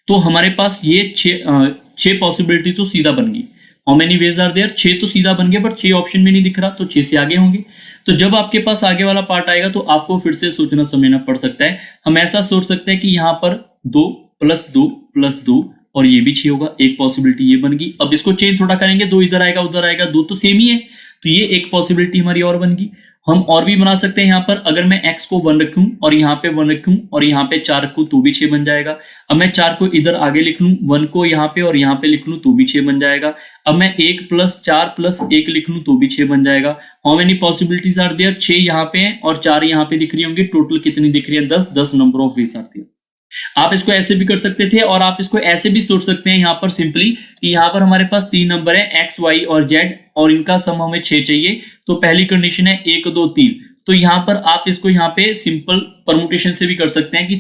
तो हमारे पास ये 6 पॉसिबिलिटी तो सीधा बन गई। How many ways are there, 6 तो सीधा बन गए, बट 6 ऑप्शन में नहीं दिख रहा, तो 6 से आगे होंगे। तो जब आपके पास आगे वाला पार्ट आएगा तो आपको फिर से सोचना समझना पड़ सकता है। हम ऐसा सोच सकते हैं कि यहाँ पर 2 + 2 + 2 और ये भी 6 होगा, एक पॉसिबिलिटी ये बन गई। अब इसको चेंज थोड़ा करेंगे, 2 इधर आएगा उधर आएगा, 2 तो सेम ही है, तो ये एक पॉसिबिलिटी हमारी और बन गई। हम और भी बना सकते हैं यहाँ पर, अगर मैं x को 1 रखूं और यहाँ पे 1 रखूं और यहाँ पे 4 रखूं तो भी 6 बन जाएगा। अब मैं 4 को इधर आगे लिख लूं, 1 को यहाँ पे और यहाँ पे लिख लूं तो भी 6 बन जाएगा। अब मैं 1 + 4 + 1 लिख लूं तो भी 6 बन जाएगा। How many possibilities are there? 6 यहाँ पे है और 4 यहाँ पे दिख रही होंगी, टोटल कितनी दिख रही है? 10 नंबर ऑफ वेज आती है। आप इसको ऐसे भी कर सकते थे और आप इसको ऐसे भी सोच सकते हैं यहाँ पर सिंपली कि यहाँ पर हमारे पास 3 नंबर है x, y और z और इनका सम हमें 6 चाहिए। तो पहली कंडीशन है 1 2 3, तो यहाँ पर आप इसको यहाँ पे सिंपल परमुटेशन से भी कर सकते हैं कि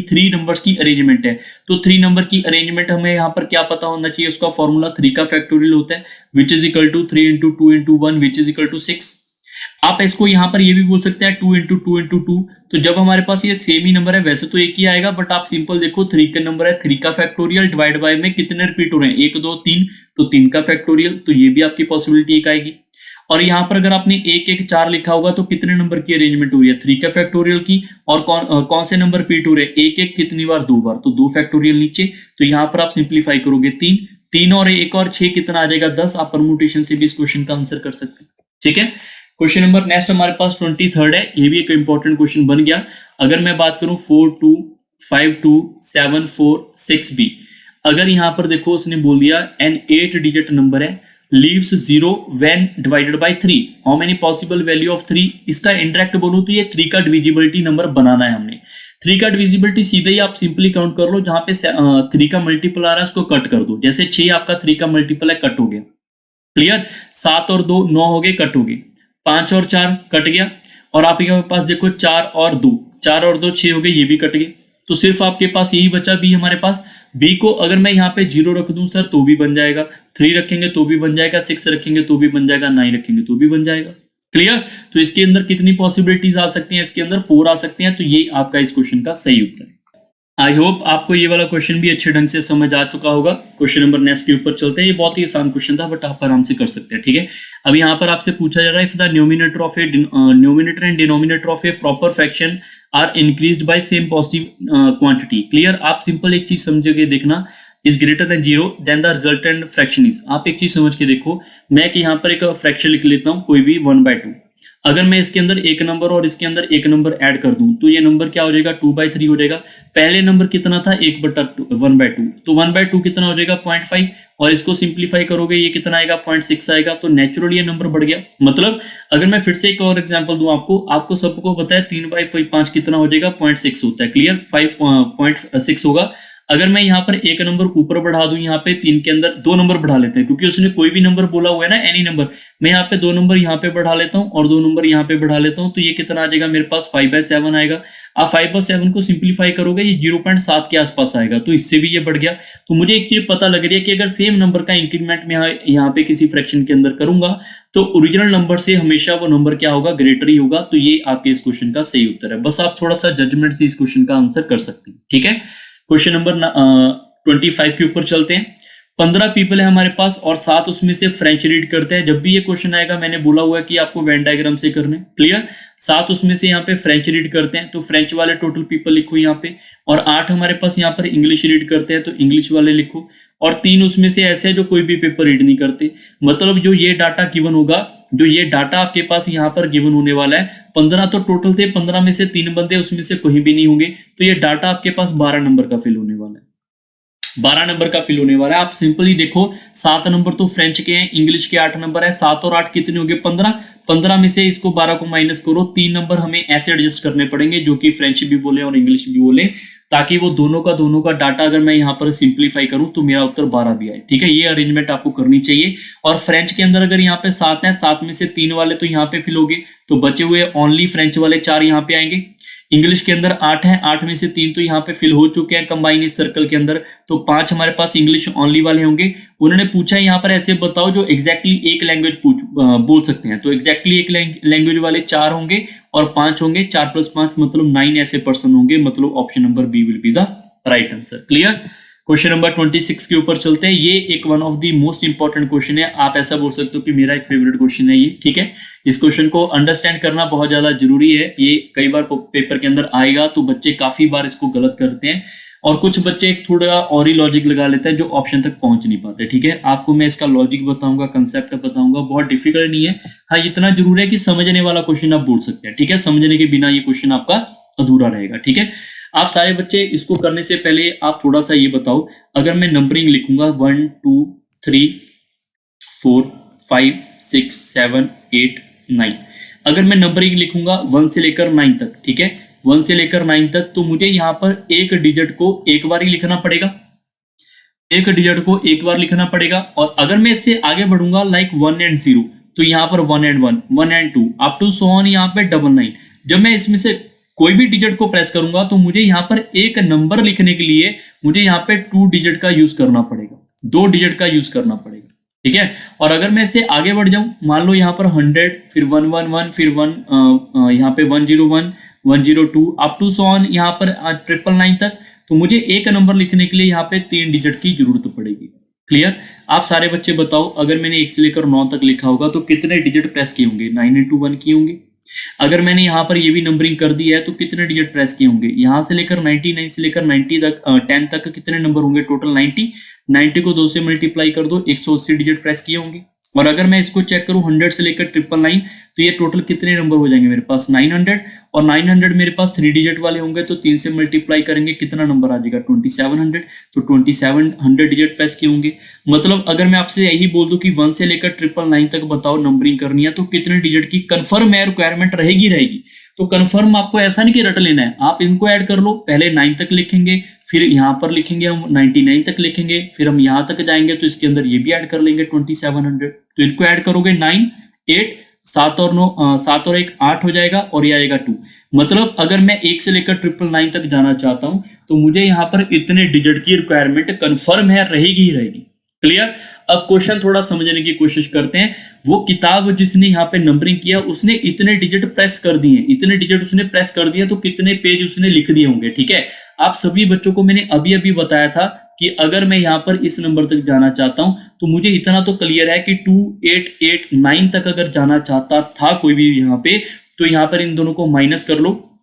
3 नंबर्स की अरेंजमेंट है। तो 3 नंबर की अरेंजमेंट हमें यहाँ पर क्या पता होना चाहिए? उसका फॉर्मूला 3 का फैक्टोरियल होता है which is equal to 3 × 2 × 1 which is equal to 6। आप इसको यहाँ पर ये भी बोल सकते हैं 2 × 2 × 2। तो जब हमारे पास ये सेम ही नंबर है, वैसे तो एक ही आएगा बट आप सिंपल देखो 3 का नंबर है, 3 का फैक्टोरियल डिवाइड बाय में कितने रिपीट हो रहे हैं? 1 2 3, तो 3 का फैक्टोरियल, तो ये भी आपकी पॉसिबिलिटी एक आएगी। और यहाँ पर अगर आपने 1 1 4 लिखा होगा तो कितने नंबर की अरेंजमेंट हो रही है? 3 का फैक्टोरियल की। और कौन से नंबर रिपीट हो रहे हैं? 1 1 कितनी बार? 2 बार, तो 2 फैक्टोरियल नीचे। तो यहाँ पर आप सिंप्लीफाई करोगे 3 और 1 और 6 कितना आ जाएगा? 10। आप परमुटेशन से भी इस क्वेश्चन का आंसर कर सकते हैं। ठीक है, क्वेश्चन नंबर नेक्स्ट हमारे पास 23rd है। ये भी एक इंपॉर्टेंट क्वेश्चन बन गया। अगर मैं बात करूं 4 2 5 2 7 4 6 b, अगर यहाँ पर देखो उसने बोल दिया एन 8 डिजिट नंबर है, leaves 0 when divided by 3, how many possible value of 3? इसका इंडायरेक्ट बोलूं तो ये 3 का डिविजिबिलिटी नंबर बनाना है हमने। 3 का डिविजिबिलिटी सीधे ही आप सिंपली काउंट कर लो, जहां पे 3 का मल्टीपल आ रहा है उसको कट कर दो। जैसे 6 आपका 3 का मल्टीपल है, कट हो गया। क्लियर? 7 और 2 9 हो गए, कट हो गए। 5 और 4 कट गया। और आपके पास देखो 4 और 2 6 हो गए, ये भी कट गए। तो सिर्फ आपके पास यही बचा बी हमारे पास। बी को अगर मैं यहाँ पे 0 रख दूं सर तो भी बन जाएगा, 3 रखेंगे तो भी बन जाएगा, 6 रखेंगे तो भी बन जाएगा, 9 रखेंगे तो भी बन जाएगा। क्लियर? तो इसके अंदर कितनी पॉसिबिलिटीज आ सकती हैं? इसके अंदर 4 आ सकती हैं। तो ये आपका इस क्वेश्चन का सही उत्तर है। आई होप आपको ये वाला क्वेश्चन भी अच्छे ढंग से समझ आ चुका होगा। क्वेश्चन नंबर नेक्स्ट के ऊपर चलते हैं। ये बहुत ही आसान क्वेश्चन था बट आप आराम से कर सकते हैं। ठीक है, अब यहाँ पर आपसे पूछा जा रहा है if the numerator and denominator of a proper fraction are increased by same positive quantity. Clear? आप सिंपल एक चीज समझोगे, देखना is greater than 0 then the resultant fraction is. आप एक चीज समझ के देखो, मैं कि यहाँ पर एक फ्रैक्शन लिख लेता हूँ कोई भी 1/2। अगर मैं इसके अंदर एक नंबर और इसके अंदर एक नंबर ऐड कर दूं तो ये नंबर क्या हो जाएगा? 2/3 हो जाएगा। पहले नंबर कितना था? 1/2, तो 1/2 कितना हो जाएगा? 0.5। और इसको सिंप्लीफाई करोगे ये कितना आएगा? 0.6 आएगा। तो नेचुरली ये नंबर बढ़ गया। मतलब अगर मैं फिर से एक और एग्जांपल दूं आपको सबको पता है 3/5 कितना हो जाएगा? 0.6 होता है। क्लियर? 5.6 होगा। अगर मैं यहाँ पर एक नंबर ऊपर बढ़ा दूं, यहाँ पे 3 के अंदर 2 नंबर बढ़ा लेते हैं क्योंकि उसने कोई भी नंबर बोला हुआ है ना, एनी नंबर। मैं यहाँ पे 2 नंबर यहाँ पे बढ़ा लेता हूँ और 2 नंबर यहाँ पे बढ़ा लेता हूँ, तो ये कितना आ जाएगा मेरे पास? 5/7 आएगा। आप 5/7 को सिंप्लीफाई करोगे ये 0.7 के आसपास आएगा। तो इससे भी ये बढ़ गया। तो मुझे एक चीज पता लग रही है कि अगर सेम नंबर का इंक्रीमेंट मैं यहाँ पे किसी फ्रैक्शन के अंदर करूंगा तो ओरिजिनल नंबर से हमेशा वो नंबर क्या होगा? ग्रेटर ही होगा। तो ये आपके इस क्वेश्चन का सही उत्तर है। बस आप थोड़ा सा जजमेंट से इस क्वेश्चन का आंसर कर सकते हैं। ठीक है, क्वेश्चन नंबर 25 के ऊपर चलते हैं। 15 पीपल है हमारे पास और 7 उसमें से फ्रेंच रीड करते हैं। जब भी ये क्वेश्चन आएगा मैंने बोला हुआ है कि आपको वेन डायग्राम से करने। क्लियर? 7 उसमें से यहाँ पे फ्रेंच रीड करते हैं तो फ्रेंच वाले टोटल पीपल लिखो यहाँ पे। और 8 हमारे पास यहाँ पर इंग्लिश रीड करते हैं तो इंग्लिश वाले लिखो। और 3 उसमें से ऐसे है जो कोई भी पेपर रीड नहीं करते। मतलब जो ये डाटा गिवन होगा, जो ये डाटा आपके पास यहाँ पर गिवन होने वाला है, 15 तो टोटल थे, 15 में से 3 बंदे उसमें से कहीं भी नहीं होंगे। तो ये डाटा आपके पास 12 नंबर का फिल होने वाला है। 12 नंबर का फिल होने वाला है। आप सिंपली देखो 7 नंबर तो फ्रेंच के हैं, इंग्लिश के 8 नंबर है, 7 और 8 कितने हो गए? 15। 15 में से इसको 12 को माइनस करो, 3 नंबर हमें ऐसे एडजस्ट करने पड़ेंगे जो कि फ्रेंच भी बोले और इंग्लिश भी बोले, ताकि वो दोनों का डाटा अगर मैं यहाँ पर सिंप्लीफाई करूं तो मेरा उत्तर 12 भी आए। ठीक है, ये अरेंजमेंट आपको करनी चाहिए। और फ्रेंच के अंदर अगर यहाँ पे 7 है, 7 में से 3 वाले तो यहाँ पे फिल हो गए, तो बचे हुए ओनली फ्रेंच वाले 4 यहाँ पे आएंगे। इंग्लिश के अंदर 8 है, 8 में से 3 तो यहाँ पे फिल हो चुके हैं कंबाइन इस सर्कल के अंदर, तो 5 हमारे पास इंग्लिश ओनली वाले होंगे। उन्होंने पूछा है यहाँ पर ऐसे बताओ जो एग्जैक्टली एक लैंग्वेज बोल सकते हैं, तो एग्जैक्टली एक लैंग्वेज वाले 4 होंगे और 5 होंगे, 4 + 5 मतलब 9 ऐसे पर्सन होंगे। मतलब option number B will be the right answer. Clear? Question number 26 के ऊपर चलते हैं। ये एक one of the most important question है। आप ऐसा बोल सकते हो कि मेरा एक फेवरेट क्वेश्चन है ये। ठीक है, इस क्वेश्चन को अंडरस्टैंड करना बहुत ज्यादा जरूरी है। ये कई बार पेपर के अंदर आएगा तो बच्चे काफी बार इसको गलत करते हैं और कुछ बच्चे एक थोड़ा और ही लॉजिक लगा लेते हैं जो ऑप्शन तक पहुंच नहीं पाते। ठीक है, आपको मैं इसका लॉजिक बताऊंगा, कंसेप्ट बताऊंगा, बहुत डिफिकल्ट नहीं है। हाँ, इतना जरूर है कि समझने वाला क्वेश्चन आप बोल सकते हैं। ठीक है, समझने के बिना ये क्वेश्चन आपका अधूरा रहेगा। ठीक है, आप सारे बच्चे इसको करने से पहले आप थोड़ा सा ये बताओ, अगर मैं नंबरिंग लिखूंगा 1 2 3 4 5 6 7 8 9, अगर मैं नंबरिंग लिखूंगा 1 से लेकर 9 तक, ठीक है, 1 से लेकर 9 तक, तो मुझे यहाँ पर एक डिजिट को एक बार ही लिखना पड़ेगा, एक डिजिट को एक बार लिखना पड़ेगा। और अगर मैं इससे आगे बढ़ूंगा लाइक 1 एंड 0, तो यहाँ पर 1 and 1, 1 and 2 up to so on यहाँ पे 99। जब मैं इसमें से कोई भी डिजिट को प्रेस करूंगा तो मुझे यहाँ पर एक नंबर लिखने के लिए मुझे यहाँ पे 2 डिजिट का यूज करना पड़ेगा, 2 डिजिट का यूज करना पड़ेगा। ठीक है, और अगर मैं इससे आगे बढ़ जाऊं, मान लो यहाँ पर 100, फिर 111, फिर यहाँ पे 101, 102 अप टू सो ऑन यहाँ पर 999 तक, तो मुझे एक नंबर लिखने के लिए यहाँ पे 3 डिजिट की जरूरत पड़ेगी। क्लियर? आप सारे बच्चे बताओ, अगर मैंने 1 से लेकर 9 तक लिखा होगा तो कितने डिजिट प्रेस किए होंगे? 9 into 1 किए होंगे। अगर मैंने यहाँ पर ये भी नंबरिंग कर दी है तो कितने डिजिट प्रेस किए होंगे? यहाँ से लेकर 99 से लेकर 90 तक 10 तक कितने नंबर होंगे? टोटल 90। 90 को 2 से मल्टीप्लाई कर दो, 180 डिजिट प्रेस किए होंगे। और अगर मैं इसको चेक करूं 100 से लेकर 999, तो ये टोटल कितने नंबर हो जाएंगे मेरे पास? 900। और 900 मेरे पास 3 डिजिट वाले होंगे, तो 3 से मल्टीप्लाई करेंगे, कितना नंबर आ जाएगा? 2700। तो 2700 डिजिट प्रेस किए होंगे। मतलब अगर मैं आपसे यही बोल दूं कि 1 से लेकर 999 तक बताओ नंबरिंग करनी है, तो कितने डिजिट की कंफर्म है रिक्वायरमेंट रहेगी। तो कंफर्म आपको ऐसा नहीं कि रट लेना है, आप इनको ऐड कर लो। पहले 9 तक लिखेंगे, फिर यहाँ पर लिखेंगे हम 99 तक लिखेंगे, फिर हम यहाँ तक जाएंगे तो इसके अंदर ये भी ऐड कर लेंगे 2700। तो इनको ऐड करोगे 9 8 7 और 9 7 और 1 8 हो जाएगा, और ये आएगा 2। मतलब अगर मैं 1 से लेकर 999 तक जाना चाहता हूं तो मुझे यहाँ पर इतने डिजिट की रिक्वायरमेंट कंफर्म है, रहेगी। क्लियर? अब क्वेश्चन थोड़ा समझने की कोशिश करते हैं। वो किताब जिसने यहाँ पे नंबरिंग किया उसने इतने डिजिट प्रेस कर दिए, इतने डिजिट उसने प्रेस कर दिया, तो कितने पेज उसने लिख दिए होंगे। ठीक है, आप सभी बच्चों को मैंने अभी बताया था कि अगर मैं यहाँ पर इस नंबर तक जाना चाहता हूं तो मुझे इतना तो क्लियर है कि 2889 तक अगर जाना चाहता था कोई भी यहाँ पे, तो यहाँ पर इन दोनों को माइनस कर लो,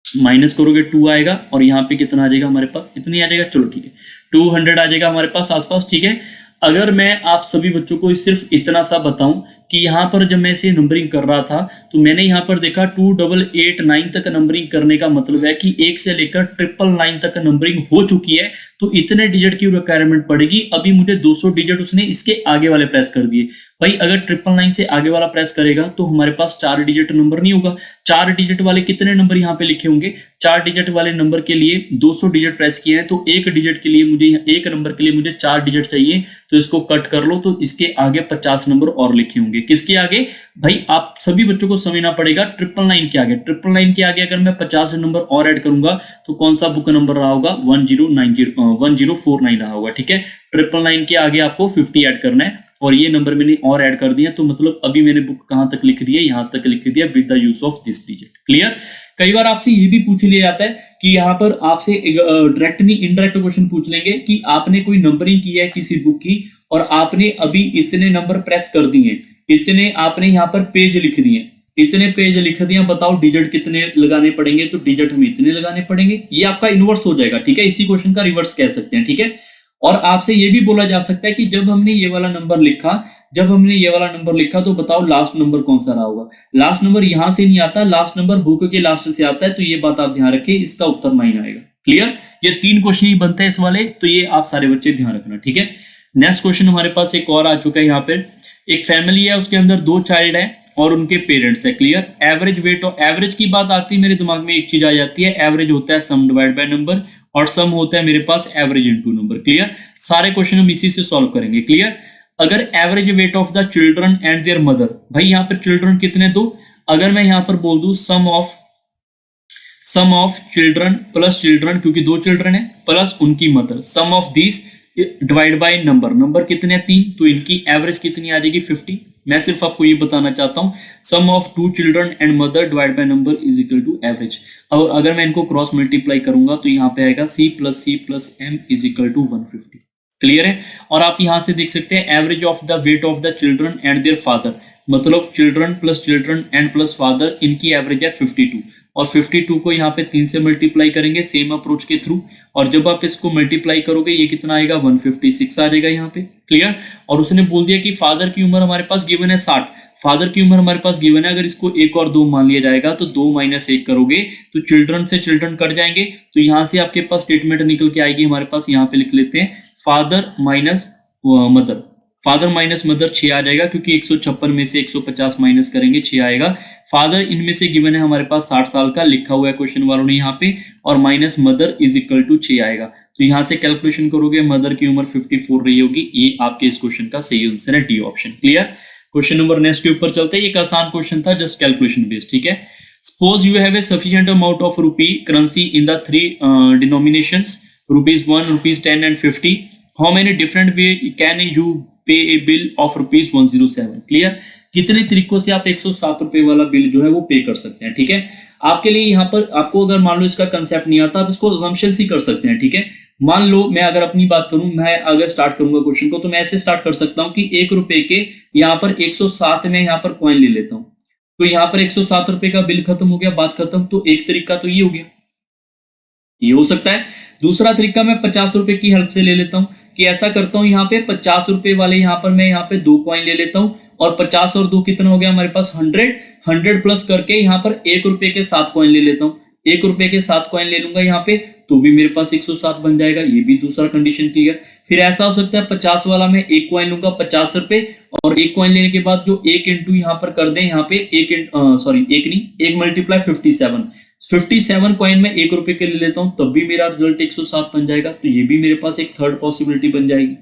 माइनस करोगे 2 आएगा, और यहाँ पे कितना आ जाएगा हमारे पास? इतनी आ जाएगा। चलो ठीक है, 200 आ जाएगा हमारे पास आसपास। ठीक है, अगर मैं आप सभी बच्चों को सिर्फ इतना सा बताऊं कि यहाँ पर जब मैं इसे नंबरिंग कर रहा था तो मैंने यहाँ पर देखा 2889 तक नंबरिंग करने का मतलब है कि 1 से लेकर 999 तक नंबरिंग हो चुकी है, तो इतने डिजिट की रिक्वायरमेंट पड़ेगी। अभी मुझे 200 डिजिट उसने इसके आगे वाले प्रेस कर दिए। भाई अगर 999 से आगे वाला प्रेस करेगा तो हमारे पास 4 डिजिट नंबर नहीं होगा। 4 डिजिट वाले कितने नंबर यहाँ पे लिखे होंगे? 4 डिजिट वाले नंबर के लिए 200 डिजिट प्रेस किए हैं, तो एक डिजिट के लिए मुझे, एक नंबर के लिए मुझे 4 डिजिट चाहिए। तो इसको कट कर लो, तो इसके आगे 50 नंबर और लिखे होंगे। किसके आगे? भाई आप सभी बच्चों को समझना पड़ेगा, 999 के आगे। 999 के आगे अगर मैं 50 नंबर और ऐड करूंगा तो कौन सा बुक नंबर रहा होगा? 1049 रहा होगा। ठीक है, 999 के आगे आपको 50 ऐड करना है, और ये नंबर मैंने और ऐड कर दिया। तो मतलब अभी मैंने बुक कहां तक लिख दिया? यहां तक लिख दिया with the use of this digit. Clear? कई बार आपसे ये भी पूछ लिया जाता है कि यहाँ पर आपसे डायरेक्ट नहीं इनडायरेक्ट क्वेश्चन पूछ लेंगे कि आपने कोई नंबरिंग की है किसी बुक की और आपने अभी इतने नंबर प्रेस कर दिए, इतने आपने यहाँ पर पेज लिख दिए, इतने पेज लिख दिए, बताओ डिजिट कितने लगाने पड़ेंगे? तो डिजिट हमें इतने लगाने पड़ेंगे। ये आपका इनवर्स हो जाएगा। ठीक है, इसी क्वेश्चन का रिवर्स कह सकते हैं। ठीक है, और आपसे ये भी बोला जा सकता है कि जब हमने ये वाला नंबर लिखा, तो बताओ लास्ट नंबर कौन सा रहा होगा? लास्ट नंबर यहां से नहीं आता, लास्ट नंबर बुक के लास्ट से आता है। तो ये बात आप ध्यान रखें, इसका उत्तर 9 आएगा। क्लियर? ये 3 क्वेश्चन ही बनते हैं इस वाले, तो ये आप सारे बच्चे ध्यान रखना। ठीक है, नेक्स्ट क्वेश्चन हमारे पास एक और आ चुका है। यहाँ पे एक फैमिली है, उसके अंदर 2 चाइल्ड है और उनके पेरेंट्स है। क्लियर? एवरेज वेट और एवरेज की बात आती है मेरे दिमाग में एक चीज आ जाती है, एवरेज होता है सम डिवाइड बाय नंबर, और सम होता है मेरे पास एवरेज इनटू नंबर। क्लियर? सारे क्वेश्चन हम इसी से सॉल्व करेंगे। क्लियर? अगर average weight of the children and there mother, भाई यहाँ पर चिल्ड्रन कितने? 2। अगर मैं यहाँ पर बोल दूं sum of children plus children, क्योंकि 2 चिल्ड्रन है, प्लस उनकी mother, sum of this divide by number कितने हैं? 3। तो इनकी एवरेज कितनी आ जाएगी? 50। मैं सिर्फ आपको ये बताना चाहता हूं, sum of 2 children and mother divide by number is equal to average. और अगर मैं इनको क्रॉस मल्टीप्लाई करूंगा तो यहाँ पे आएगा C plus M is equal to 150। Clear है? और आप यहां से देख सकते हैं average of the weight of the children and their father, मतलब चिल्ड्रन एंड प्लस फादर, इनकी एवरेज है 52। और 52 को यहाँ पे 3 से मल्टीप्लाई करेंगे सेम अप्रोच के थ्रू, और जब आप इसको मल्टीप्लाई करोगे ये कितना आएगा 156 आ जाएगा यहाँ पे। क्लियर। और उसने बोल दिया कि फादर की उम्र हमारे पास गिवन है 60, फादर की उम्र हमारे पास गिवन है, अगर इसको 1 और 2 मान लिया जाएगा तो 2 - 1 करोगे तो चिल्ड्रन से चिल्ड्रन कट जाएंगे, तो यहाँ से आपके पास स्टेटमेंट निकल के आएगी हमारे पास, यहाँ पे लिख लेते हैं father minus mother, father minus mother 6 आ जाएगा, क्योंकि 156 में से 150 माइनस करेंगे 6 आएगा। फादर इनमें से गिवन है हमारे पास 60 साल का, लिखा हुआ है क्वेश्चन वालों ने यहाँ पे, और minus mother is equal to 6 आएगा। तो यहाँ से कैलकुलेशन करोगे मदर की उम्र 54 रही होगी, ये आपके इस क्वेश्चन का सही आंसर है, D option. Clear. Question number next के ऊपर चलते हैं, एक आसान क्वेश्चन था जस्ट कैलकुलेशन बेस्ड। ठीक है। Suppose you have a sufficient amount of rupee currency in the 3 denominations ₹1, ₹10 and 50. How many different way can you पे ए बिल ऑफ ₹107? क्लियर। कितने तरीकों से आप 107 रुपए वाला बिल जो है वो पे कर सकते हैं। ठीक है। आपके लिए यहाँ पर आपको अगर मान लो इसका कंसेप्ट नहीं आता, आप इसको assumptions ही कर सकते हैं। ठीक है। मान लो मैं अगर अपनी बात करूं, मैं अगर स्टार्ट करूंगा क्वेश्चन को तो मैं ऐसे स्टार्ट कर सकता हूं कि 1 रुपए के यहाँ पर 107 में यहाँ पर कॉइन ले लेता हूं, तो यहाँ पर 107 रुपए का बिल खत्म हो गया, बात खत्म। तो एक तरीका तो ये हो गया, ये हो सकता है। दूसरा तरीका मैं 50 रुपए की हेल्प से ले लेता हूं, कि ऐसा करता हूं यहाँ पे 50 रुपए वाले यहाँ पर मैं यहाँ पे 2 कॉइन ले लेता हूं, और 50 और 2 कितना हो गया हमारे पास 100 प्लस करके यहाँ पर 1 रुपए के 7 कॉइन ले लेता हूं, 1 रुपए के 7 कॉइन ले लूंगा यहाँ पे, तो भी मेरे पास 107 बन जाएगा। ये भी दूसरा कंडीशन क्लियर। फिर ऐसा हो सकता है 50 वाला मैं 1 कॉइन लूंगा 50 रुपए, और 1 कॉइन लेने के बाद जो 1 इंटू यहाँ पर कर दें, यहाँ पे 1 मल्टीप्लाई 57 कॉइन में 1 रुपए के ले लेता हूं, तब भी मेरा रिजल्ट 107 बन जाएगा। तो ये भी मेरे पास एक थर्ड पॉसिबिलिटी बन जाएगी।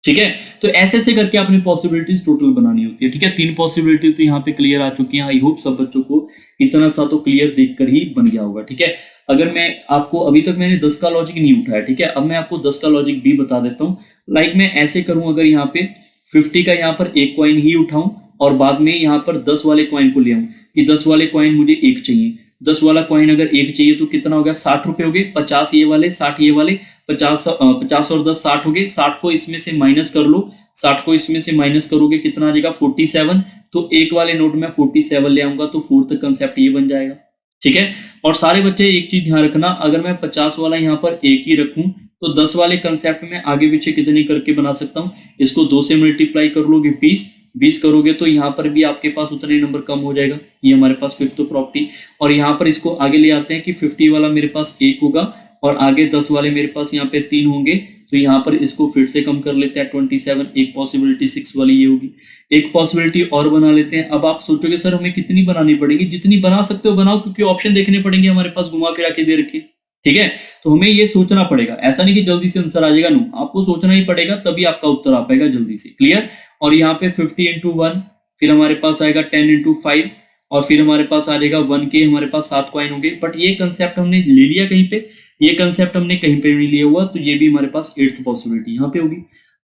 ठीक है। तो ऐसे से करके अपनी पॉसिबिलिटीज टोटल बनानी होती है। ठीक है। 3 पॉसिबिलिटी तो यहाँ पे क्लियर आ चुकी है। आई होप सब बच्चों को इतना सा तो क्लियर देखकर ही बन गया होगा। ठीक है। अगर मैं आपको, अभी तक मैंने 10 का लॉजिक नहीं उठाया। ठीक है। अब मैं आपको 10 का लॉजिक भी बता देता हूँ। लाइक मैं ऐसे करूं, अगर यहाँ पे 50 का यहाँ पर 1 कॉइन ही उठाऊं और बाद में यहाँ पर 10 वाले कॉइन को ले आऊं, कि 10 वाले कॉइन मुझे 1 चाहिए, 10 वाला कॉइन अगर 1 चाहिए तो कितना हो गया 60 रुपए हो गए, 50 ये वाले 60 ये वाले, 50 और 10 60 हो गए, 60 को इसमें से माइनस कर लो, 60 को इसमें से माइनस करोगे कितना आ जाएगा 47, तो 1 वाले नोट में 47 ले आऊंगा, तो फोर्थ कंसेप्ट ये बन जाएगा। ठीक है। और सारे बच्चे एक चीज ध्यान रखना, अगर मैं 50 वाला यहाँ पर 1 ही रखूं तो 10 वाले कंसेप्ट में आगे पीछे कितनी करके बना सकता हूँ, इसको 2 से मल्टीप्लाई कर लोगे 20 करोगे तो यहाँ पर भी आपके पास उतने नंबर कम हो जाएगा। ये हमारे पास फिफ्थ प्रॉपर्टी। और यहाँ पर इसको आगे ले आते हैं कि 50 वाला मेरे पास 1 होगा और आगे 10 वाले मेरे पास यहाँ पे 3 होंगे, तो यहाँ पर इसको फिर से कम कर लेते हैं 27। एक पॉसिबिलिटी 6 वाली ये होगी। एक पॉसिबिलिटी और बना लेते हैं। अब आप सोचोगे सर हमें कितनी बनानी पड़ेगी, जितनी बना सकते हो बनाओ, क्योंकि ऑप्शन देखने पड़ेंगे हमारे पास घुमा फिरा के दे रखे। ठीक है। तो हमें ये सोचना पड़ेगा, ऐसा नहीं कि जल्दी से आंसर आ जाएगा, नो, आपको सोचना ही पड़ेगा तभी आपका उत्तर आ पाएगा जल्दी से। क्लियर। और यहाँ पे 50 इंटू 1, फिर हमारे पास आएगा 10 इंटू 5, और फिर हमारे पास आ जाएगा 1 के हमारे पास 7 कॉइन होंगे। बट ये कंसेप्ट हमने ले लिया कहीं पे, ये कंसेप्ट हमने कहीं पे नहीं लिया हुआ, तो ये भी हमारे पास 8th पॉसिबिलिटी यहाँ पे होगी।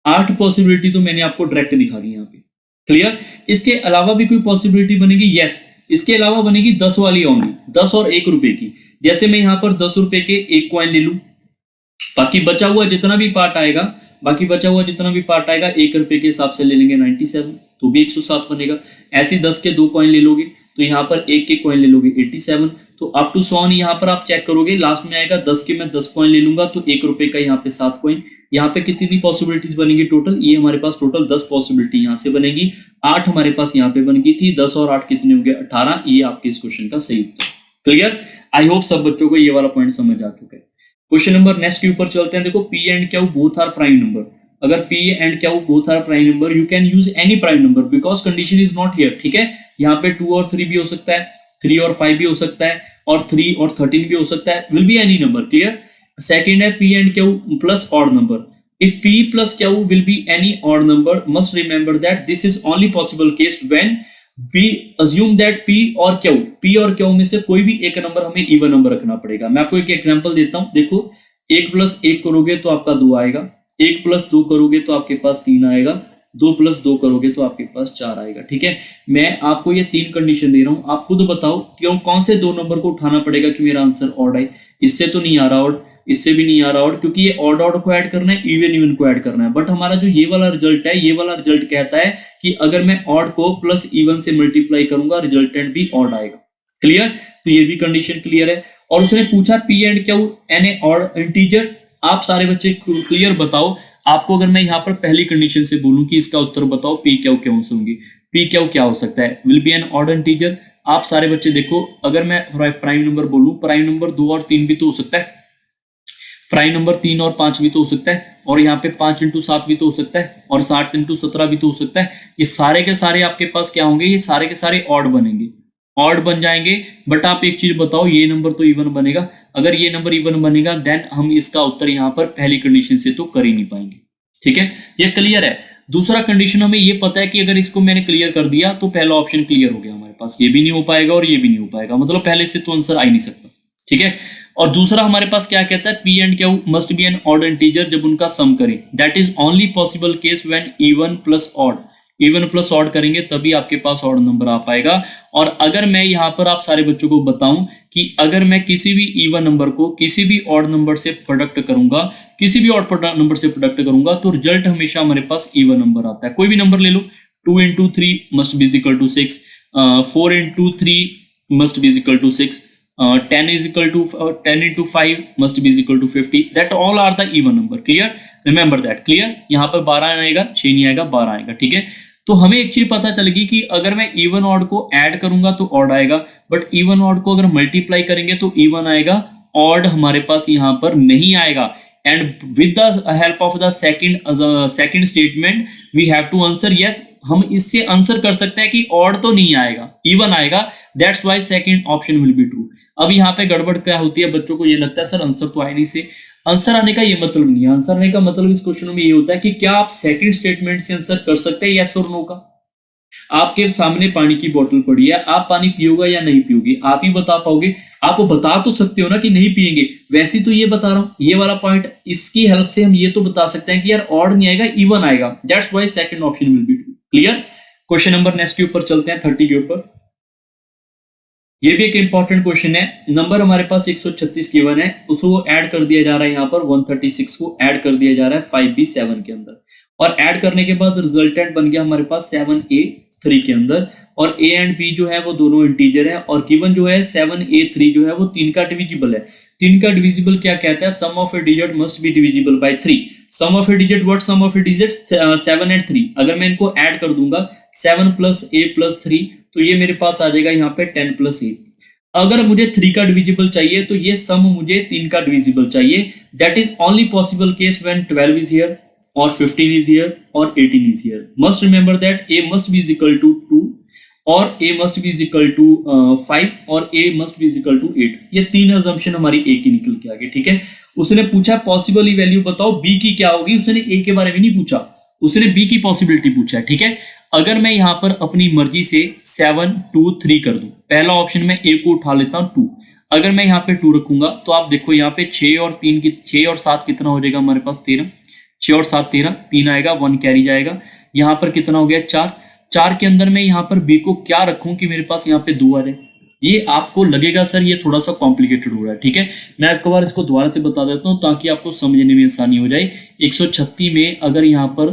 8 पॉसिबिलिटी तो मैंने आपको डायरेक्ट दिखा दी यहाँ पे। क्लियर। इसके अलावा भी कोई पॉसिबिलिटी बनेगी? यस, इसके अलावा बनेगी 10 वाली ओनली, 10 और 1 रुपए की। जैसे मैं यहाँ पर 10 रुपए के 1 कॉइन ले लूं, बाकी बचा हुआ जितना भी पार्ट आएगा, 1 रुपए के हिसाब से ले लेंगे 97, तो भी 107 बनेगा। ऐसे 10 के 2 कॉइन ले लोगे तो यहाँ पर 1 के कॉइन ले लोगे 87, तो अप टू 100 यहाँ पर आप चेक करोगे, लास्ट में आएगा 10 के मैं 10 कॉइन ले लूंगा तो 1 रुपए का यहाँ पे 7 कॉइन। यहाँ पे कितनी पॉसिबिलिटीज बनेगी टोटल? ये हमारे पास टोटल 10 पॉसिबिलिटी यहाँ से बनेगी। 8 हमारे पास यहाँ पे बन गई थी, 10 और 8 कितने हो गए 18। ये आपके इस क्वेश्चन का सही उत्तर। क्लियर। आई होप सब बच्चों को ये वाला पॉइंट समझ आ चुका है। क्वेश्चन नंबर नेक्स्ट के ऊपर चलते हैं। देखो, P and Q both are prime number. अगर P and Q both are prime number, you can use any prime number because condition is not here. ठीक है। यहाँ पे 2 और 3 भी हो सकता है, 3 और 5 भी हो सकता है, और 3 और 13 भी हो सकता है, will be any number. Clear. Second है P and Q plus odd number. If P plus Q will be any odd number, must remember that this is only possible case when we assume that P और क्यू में से कोई भी एक नंबर हमें इवन नंबर रखना पड़ेगा। मैं आपको एक एग्जांपल देता हूं। देखो, 1 प्लस 1 करोगे तो आपका 2 आएगा, 1 प्लस 2 करोगे तो आपके पास 3 आएगा, 2 प्लस 2 करोगे तो आपके पास 4 आएगा। ठीक है। मैं आपको ये 3 कंडीशन दे रहा हूं, आप खुद बताओ क्यों, कौन से 2 नंबर को उठाना पड़ेगा कि मेरा आंसर ऑड आए। इससे तो नहीं आ रहा ऑड, इससे भी नहीं आ रहा ऑड, क्योंकि ये ऑड को ऐड करना है, इवन को ऐड करना है। बट हमारा जो ये वाला रिजल्ट है, ये वाला रिजल्ट कहता है कि अगर मैं ऑड को प्लस इवन से मल्टीप्लाई करूंगा रिजल्टेंट भी ऑड आएगा। क्लियर? तो ये भी कंडीशन क्लियर है। और उसने पूछा P and Q an a odd integer. आप सारे बच्चे क्लियर बताओ, आपको अगर मैं यहाँ पर पहली कंडीशन से बोलूं कि इसका उत्तर बताओ पी क्यू क्या होंगे, पी क्यू क्या हो सकता है, will be an odd integer. आप सारे बच्चे देखो, अगर मैं प्राइम नंबर बोलूं, प्राइम नंबर 2 और 3 भी तो हो सकता है, प्राइम नंबर 3 और 5 भी तो हो सकता है, और यहाँ पे 5 × 7 भी तो हो सकता है, और 7 × 17 भी तो हो सकता है। ये सारे के सारे आपके पास क्या होंगे, ये सारे के सारे ऑड बनेंगे, ऑड बन जाएंगे। बट आप एक चीज बताओ, ये नंबर तो इवन बनेगा। अगर ये नंबर इवन बनेगा देन हम इसका उत्तर यहाँ पर पहली कंडीशन से तो कर ही नहीं पाएंगे। ठीक है, ये क्लियर है। दूसरा कंडीशन हमें ये पता है कि अगर इसको मैंने क्लियर कर दिया तो पहला ऑप्शन क्लियर हो गया हमारे पास, ये भी नहीं हो पाएगा और ये भी नहीं हो पाएगा, मतलब पहले से तो आंसर आ ही नहीं सकता। ठीक है, और दूसरा हमारे पास क्या कहता है, P and Q must be an odd integer जब उनका सम करें, that is only possible case when even plus odd, even plus odd करेंगे तभी आपके पास ऑड नंबर आ पाएगा। और अगर मैं यहाँ पर आप सारे बच्चों को बताऊं कि अगर मैं किसी भी इवन नंबर को किसी भी ऑड नंबर से प्रोडक्ट करूंगा, किसी भी ऑड नंबर से प्रोडक्ट करूंगा, तो रिजल्ट हमेशा हमारे पास इवन नंबर आता है। कोई भी नंबर ले लो, 2 × 3 must be equal to 6, 4 × 3 must be equal to 6, 10 × 5 must be equal to 50, that all are the even number, clear, remember that, clear। यहाँ पर 12 आएगा, 6 नहीं आएगा, 12 आएगा। ठीक है, तो हमें एक चीज पता चल गई कि अगर मैं इवन ऑड को ऐड करूंगा तो ऑड आएगा, बट इवन ऑड को अगर मल्टीप्लाई करेंगे तो इवन आएगा, ऑड हमारे पास यहाँ पर नहीं आएगा। And with the help of the second statement we have to answer yes, हम इससे आंसर कर सकते हैं कि ऑड तो नहीं आएगा, इवन आएगा, that's why second option will be true. अब यहाँ पे गड़बड़ क्या होती है, बच्चों को ये लगता है सर आंसर तो आया नहीं से, आंसर आने का ये मतलब नहीं है। आंसर आने का मतलब इस क्वेश्चन में ये होता है कि क्या आप सेकंड स्टेटमेंट से आंसर कर सकते हैं यस और नो का। आपके सामने पानी की बोतल पड़ी है, आप पानी पियोगे या नहीं पियोगे, आप ही बता पाओगे। आप बता तो सकते हो ना कि नहीं पिएंगे, वैसे तो ये बता रहा हूं, ये वाला पॉइंट, इसकी हेल्प से हम ये तो बता सकते हैं कि यार ऑड नहीं आएगा, इवन आएगा, that's why second option will be true. Clear? Question number next के ऊपर चलते हैं, 30 के ऊपर। ये भी एक इंपॉर्टेंट क्वेश्चन है। नंबर हमारे पास 136 गिवन है, उसको ऐड कर दिया जा रहा है, यहाँ पर 136 को ऐड कर दिया जा रहा है 5b7 के अंदर, और ऐड करने के बाद रिजल्टेंट बन गया हमारे पास 7a3 के अंदर, और a एंड b जो है वो दोनों इंटीजर है, और गिवन जो है 7a3 जो है वो 3 का डिविजिबल है। 3 का डिविजिबल क्या कहता है, sum of a digit must be divisible by 3। Sum of a digit, what sum of a digit, 7 and 3। अगर मैं इनको ऐड कर दूंगा 7 + a + 3, तो ये मेरे पास आ जाएगा यहाँ पे 10 + a। अगर मुझे 3 का डिविजिबल चाहिए तो ये सम मुझे 3 का डिविजिबल चाहिए, that is only possible case when 12 is here और 15 इज हियर और 18 is here. Must remember that a must be equal to 2 और a must be equal to 5 और a must be equal to 8। ये 3 अजम्पशन हमारी a की निकल के आ गई। ठीक है, उसने पूछा पॉसिबल वैल्यू बताओ b की क्या होगी, उसने a के बारे में नहीं पूछा, उसने b की पॉसिबिलिटी पूछा है। ठीक है, अगर मैं यहाँ पर अपनी मर्जी से 7 2 3 कर दूं, पहला ऑप्शन में a को उठा लेता हूं 2, अगर मैं यहाँ पे 2 रखूंगा तो आप देखो यहाँ पे 6 और 3 की 6 और 7 कितना हो जाएगा हमारे पास 13, 6 और 7 13, 3 आएगा, 1 कैरी जाएगा, यहाँ पर कितना हो गया 4। 4 के अंदर मैं यहाँ पर b को क्या रखूं कि मेरे पास यहाँ पे 2 आ जाए। ये आपको लगेगा सर ये थोड़ा सा कॉम्प्लिकेटेड हो रहा है। ठीक है, मैं एक बार इसको दोबारा से बता देता हूँ ताकि आपको समझने में आसानी हो जाए। 136 में अगर यहाँ पर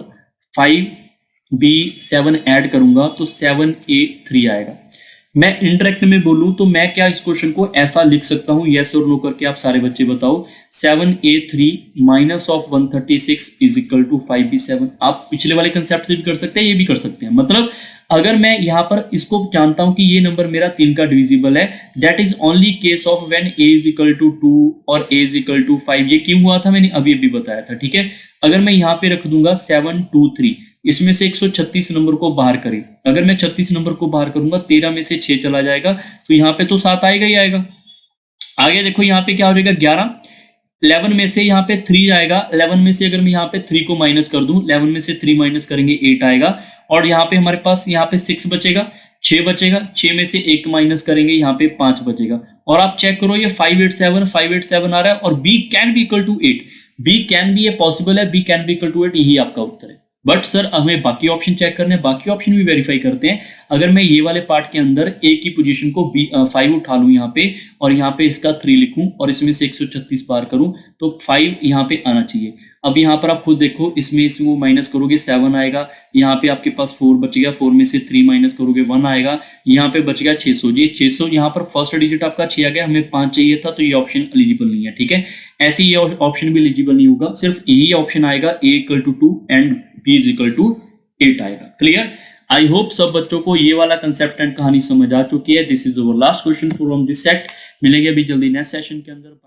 5b7 ऐड करूंगा तो 7a3 आएगा। मैं इनडायरेक्ट में बोलूं तो मैं क्या इस क्वेश्चन को ऐसा लिख सकता हूं, यस और नो करके आप सारे बच्चे बताओ। 7a3 minus of 136 is equal to 5b7। आप पिछले वाले कंसेप्ट से भी कर सकते हैं, ये भी कर सकते हैं। मतलब अगर मैं यहाँ पर इसको जानता हूं कि ये नंबर मेरा 3 का डिविजिबल है, that is only case of when a is equal to 2 और a इज इक्वल टू 5। ये क्यों हुआ था मैंने अभी अभी बताया था। ठीक है, अगर मैं यहाँ पे रख दूंगा 7 2 3, इसमें से 136 नंबर को बाहर करें, अगर मैं 36 नंबर को बाहर करूंगा 13 में से 6 चला जाएगा तो यहाँ पे तो 7 आएगा ही आएगा। आगे देखो यहाँ पे क्या हो जाएगा 11, 11 में से यहाँ पे 3 आएगा, 11 में से अगर मैं यहाँ पे 3 को माइनस कर दूं, 11 में से 3 माइनस करेंगे 8 आएगा, और यहाँ पे हमारे पास यहाँ पे 6 बचेगा, 6 बचेगा, 6 में से 1 माइनस करेंगे यहाँ पे 5 बचेगा। और आप चेक करो ये 587 आ रहा है, और b can be equal to 8, b can be, ये पॉसिबल है, b can be equal to 8, यही आपका उत्तर है। बट सर हमें बाकी ऑप्शन चेक करने हैं, बाकी ऑप्शन भी वेरीफाई करते हैं। अगर मैं ये वाले पार्ट के अंदर a की पोजीशन को 5 उठा लूं यहाँ पे, और यहाँ पे इसका 3 लिखूं और इसमें से 136 बार करूं तो 5 यहाँ पे आना चाहिए। अब यहाँ पर आप खुद देखो, इसमें से वो माइनस करोगे 7 आएगा, यहाँ पे आपके पास 4 बचेगा, 4 में से 3 माइनस करोगे 1 आएगा, यहाँ पे बचेगा 600। ये 600 यहाँ पर फर्स्ट डिजिट आपका 6 आ गया, हमें 5 चाहिए था, तो ये ऑप्शन एलिजिबल नहीं है। ठीक है, ऐसे ये ऑप्शन भी एलिजिबल नहीं होगा, सिर्फ यही ऑप्शन आएगा A = 2 एंड B = 8 आएगा। क्लियर? आई होप सब बच्चों को ये वाला कंसेप्ट एंड कहानी समझ आ चुकी है। This is our last question from this set. मिलेंगे अभी जल्दी नेक्स्ट सेशन के अंदर।